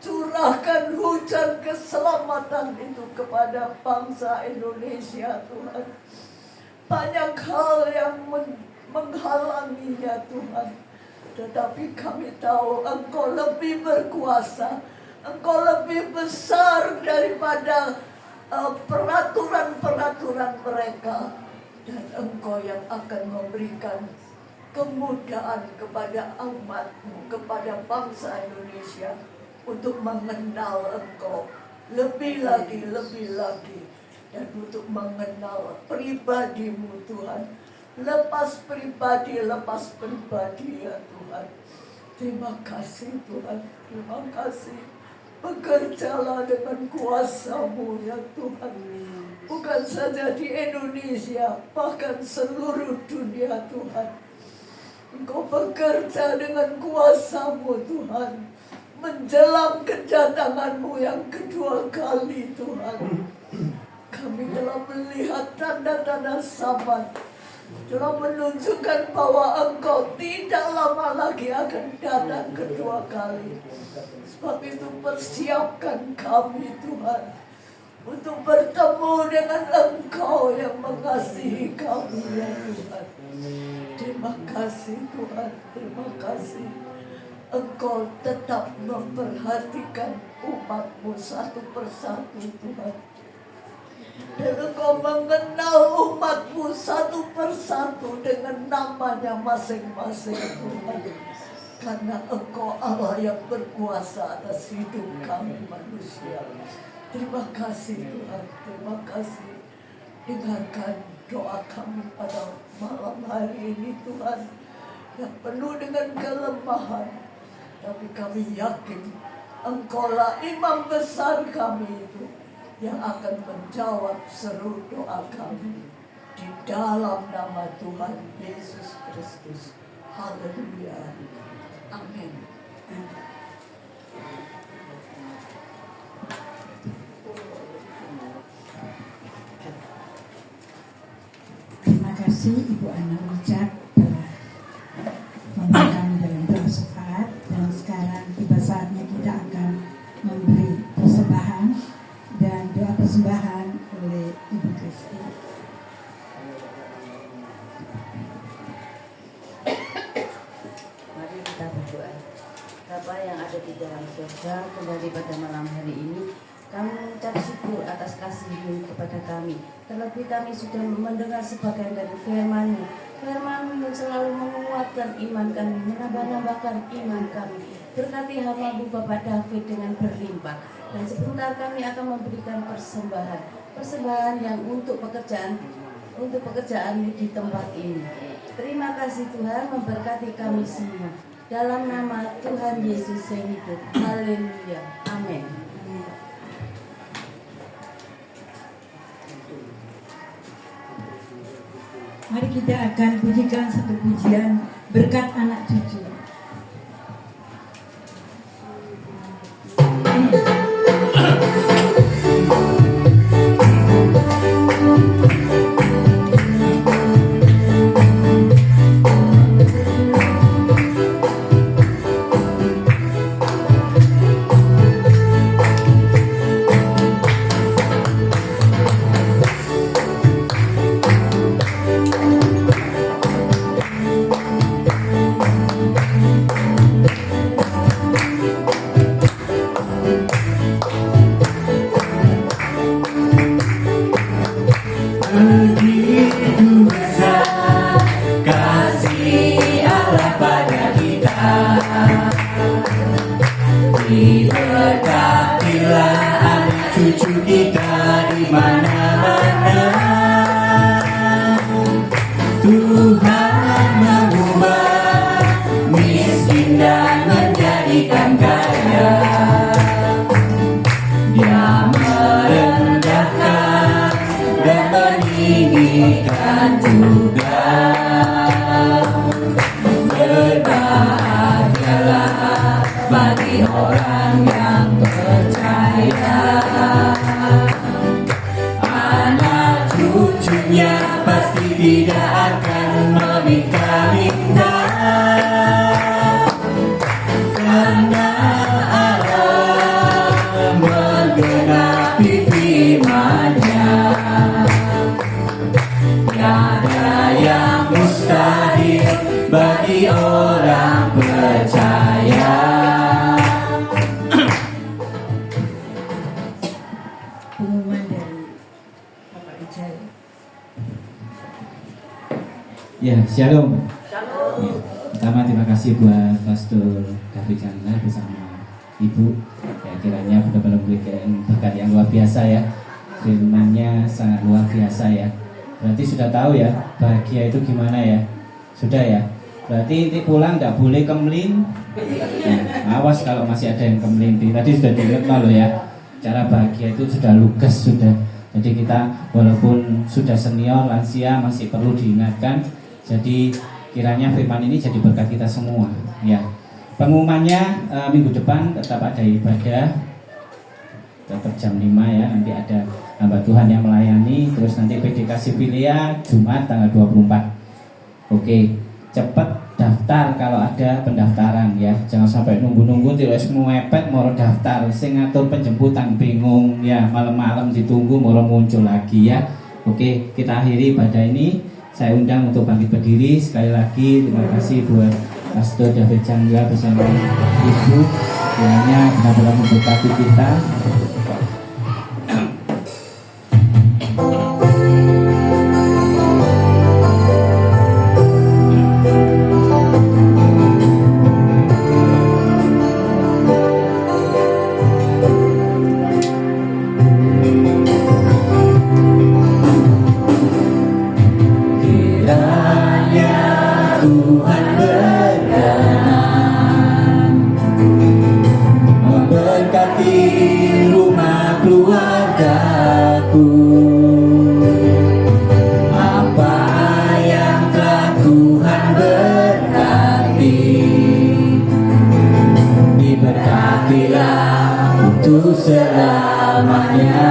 curahkan hujan keselamatan itu kepada bangsa Indonesia Tuhan. Banyak hal yang menghalanginya Tuhan, tetapi kami tahu Engkau lebih berkuasa, Engkau lebih besar daripada peraturan-peraturan mereka, dan Engkau yang akan memberikan kemudahan kepada umat-Mu, kepada bangsa Indonesia untuk mengenal Engkau lebih lagi, dan untuk mengenal pribadi-Mu Tuhan. Lepas pribadi ya Tuhan. Terima kasih Tuhan, terima kasih. Bekerjalah dengan kuasa-Mu ya Tuhan. Bukan saja di Indonesia, bahkan seluruh dunia Tuhan. Engkau bekerja dengan kuasa-Mu Tuhan. Menjelang kedatangan-Mu yang kedua kali Tuhan. Kami telah melihat tanda-tanda sabat, telah menunjukkan bahwa Engkau tidak lama lagi akan datang kedua kali. Sebab itu persiapkan kami Tuhan untuk bertemu dengan Engkau yang mengasihi kami ya Tuhan. Terima kasih Tuhan, terima kasih. Engkau tetap memperhatikan umat-Mu satu persatu Tuhan. Dan Engkau mengenal umat-Mu satu persatu dengan namanya masing-masing Tuhan. Karena Engkau Allah yang berkuasa atas hidup kami manusia. Terima kasih Tuhan, terima kasih. Dengarkan doa kami pada malam hari ini Tuhan, yang penuh dengan kelemahan. Tapi kami yakin Engkaulah imam besar kami itu, yang akan menjawab seru doa kami. Di dalam nama Tuhan Yesus Kristus. Haleluya. Amin. Terima kasih Ibu Ana Richard telah memberikan dalam doa syafaat, dan sekarang tiba saatnya kita akan memberi persembahan dan doa persembahan oleh Ibu Kristi. Mari kita berdoa. Bapa yang ada di dalam surga, kembali pada malam hari ini kami mengucap syukur atas kasih-Mu kepada kami. Terlebih kami sudah mendengar sebagian dari firman-Mu. Firman-Mu yang selalu menguatkan iman kami, menambah-nambahkan iman kami. Berkati hamba-Mu Bapak David dengan berlimpah. Dan sebentar kami akan memberikan persembahan yang untuk pekerjaan-Mu di tempat ini. Terima kasih Tuhan, memberkati kami semua. Dalam nama Tuhan Yesus yang hidup. Haleluya. Amin. Mari kita akan pujikan satu pujian berkat anak cucu. Karena Allah bagi orang percaya. Pengumuman dari Bapak Ijal. Ya, shalom. Ya, pertama terima kasih buat Pastor David Chandra bersama Ibu. Ya, kiranya benar-benar memberikan berkat yang luar biasa ya. Firman-Nya sangat luar biasa ya. Berarti sudah tahu ya bahagia itu gimana ya? Sudah ya. Berarti nanti pulang nggak boleh kemlin. Nah, awas kalau masih ada yang kemlin. Tadi sudah diingat loh ya. Cara bahagia itu sudah lugas sudah. Jadi kita walaupun sudah senior, lansia masih perlu diingatkan. Jadi kiranya firman ini jadi berkat kita semua ya. Pengumumannya minggu depan tetap ada ibadah, tetap jam 5 ya. Nanti ada hamba Tuhan yang melayani. Terus nanti PDK Sipilia Jumat tanggal 24. Oke, cepat daftar kalau ada pendaftaran ya. Jangan sampai nunggu-nunggu terus mepet mau daftar. Sing ngatur penjemputan bingung ya. Malam-malam ditunggu mau muncul lagi ya. Oke, kita akhiri ibadah ini. Saya undang untuk bangkit berdiri. Sekali lagi terima kasih buat Pastor David Chandra bersama Ibu. Kiranya benar-benar memberkati kita. Selamanya,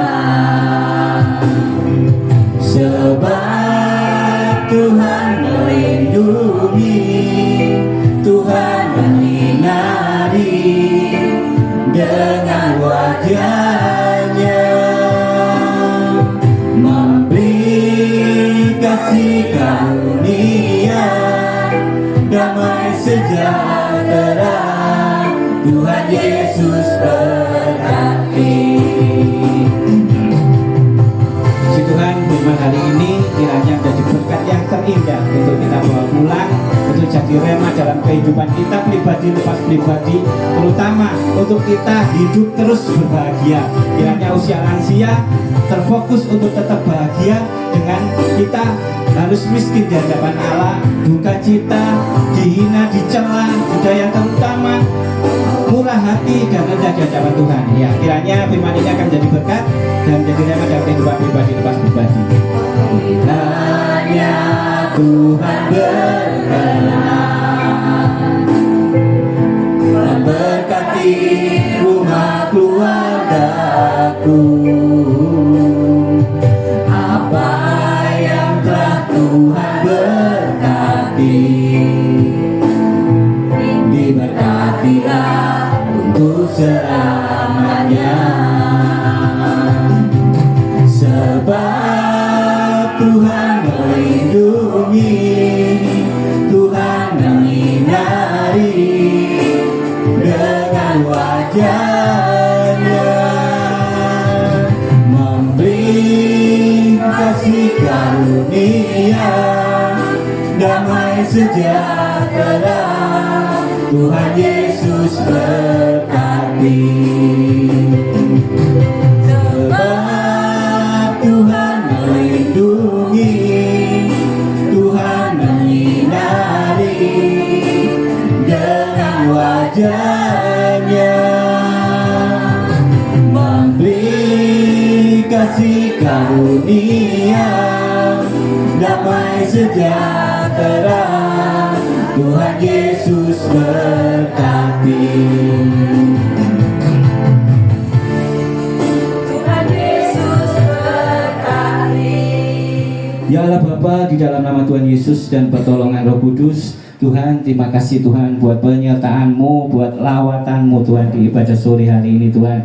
sebab Tuhan melindungi, Tuhan menyinari dengan wajah-Nya, memberi kasih karunia, damai sejahtera, Tuhan Yesus berkati. Puji Tuhan, firman hari ini kiranya menjadi berkat yang terindah untuk kita bawa pulang, untuk jadi rema dalam kehidupan kita pribadi lepas pribadi, terutama untuk kita hidup terus berbahagia. Kiranya usia lansia terfokus untuk tetap bahagia dengan kita harus miskin di hadapan Allah, duka cita, dihina, dicela, juga yang terutama murah hati dan rendah di hadapan Tuhan. Ya, kiranya firman ini akan menjadi berkat dan menjadi rema dalam kehidupan pribadi lepas pribadi. Kiranya Tuhan berkenan memberkati rumah keluargaku. Apa yang telah Tuhan berkati, diberkatilah untuk selamanya. Sebab Tuhan melindungi, Tuhan menyinari dengan wajah-Nya, memberi kasih karunia, damai sejahtera, Tuhan Yesus berkati. Sebab Tuhan melindungi, Tuhan menyinari dengan wajah-Nya, memberi kasih karunia, damai sejahtera, Tuhan Yesus berkati. Tuhan Yesus berkati. Ya Allah Bapa, di dalam nama Tuhan Yesus dan pertolongan Roh Kudus, Tuhan terima kasih Tuhan buat penyertaan-Mu, buat lawatan-Mu Tuhan di ibadah sore hari ini Tuhan.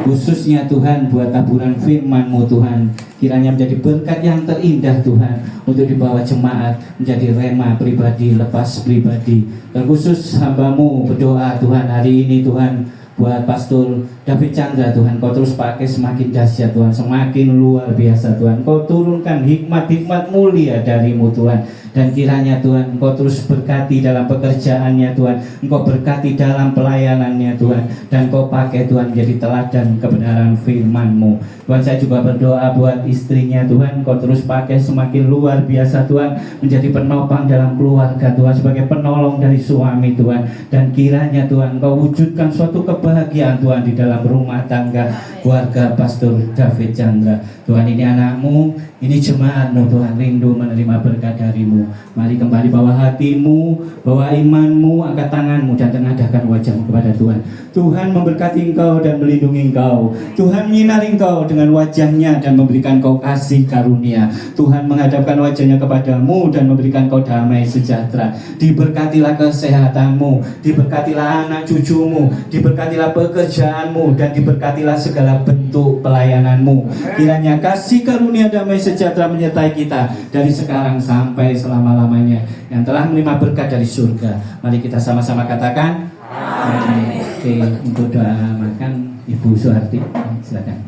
khususnya Tuhan buat taburan firman-Mu Tuhan, kiranya menjadi berkat yang terindah Tuhan untuk dibawa jemaat menjadi rema pribadi, lepas pribadi. Terkhusus hamba-Mu berdoa Tuhan hari ini Tuhan buat Pastor David Chandra Tuhan, Kau terus pakai semakin dahsyat Tuhan, semakin luar biasa Tuhan. Kau turunkan hikmat-hikmat mulia dari-Mu Tuhan. Dan kiranya Tuhan Engkau terus berkati dalam pekerjaannya Tuhan, Engkau berkati dalam pelayanannya Tuhan, dan Engkau pakai Tuhan jadi teladan kebenaran firman-Mu Tuhan. Saya juga berdoa buat istrinya Tuhan, Engkau terus pakai semakin luar biasa Tuhan, menjadi penopang dalam keluarga Tuhan, sebagai penolong dari suami Tuhan. Dan kiranya Tuhan Engkau wujudkan suatu kebahagiaan Tuhan di dalam rumah tangga keluarga Pastor David Chandra Tuhan. Ini anak-Mu, ini jemaat-Mu Tuhan, rindu menerima berkat dari-Mu. Mari kembali bawa hatimu, bawa imanmu, angkat tanganmu dan tengadahkan wajahmu kepada Tuhan. Tuhan memberkati engkau dan melindungi engkau. Tuhan menyinari engkau dengan wajahnya dan memberikan engkau kasih karunia. Tuhan menghadapkan wajahnya kepadamu dan memberikan engkau damai sejahtera. Diberkatilah kesehatanmu, diberkatilah anak cucumu, diberkatilah pekerjaanmu, dan diberkatilah segala bentuk pelayananmu. Kiranya kasih karunia damai sejahtera menyertai kita dari sekarang sampai selama-lamanya, yang telah menerima berkat dari surga. Mari kita sama-sama katakan amin. Oke, untuk doa makan Ibu Suharti, silakan.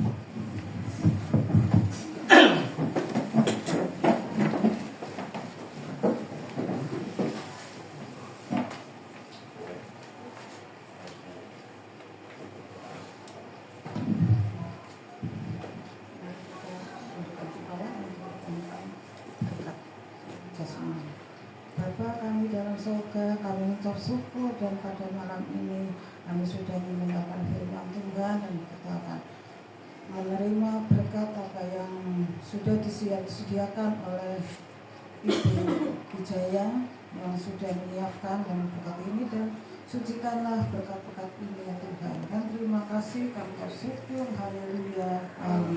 Bapa kami dalam surga, kami mengucap syukur dan pada malam ini kami sudah mendengarkan firman Tuhan dan dikatakan menerima berkat apa yang sudah disediakan oleh Ibu Wijaya yang sudah menyiapkan dan berkat ini, dan sucikanlah berkat-berkat ini ya Tuhan. Dan terima kasih, kami bersyukur, haleluya, amin.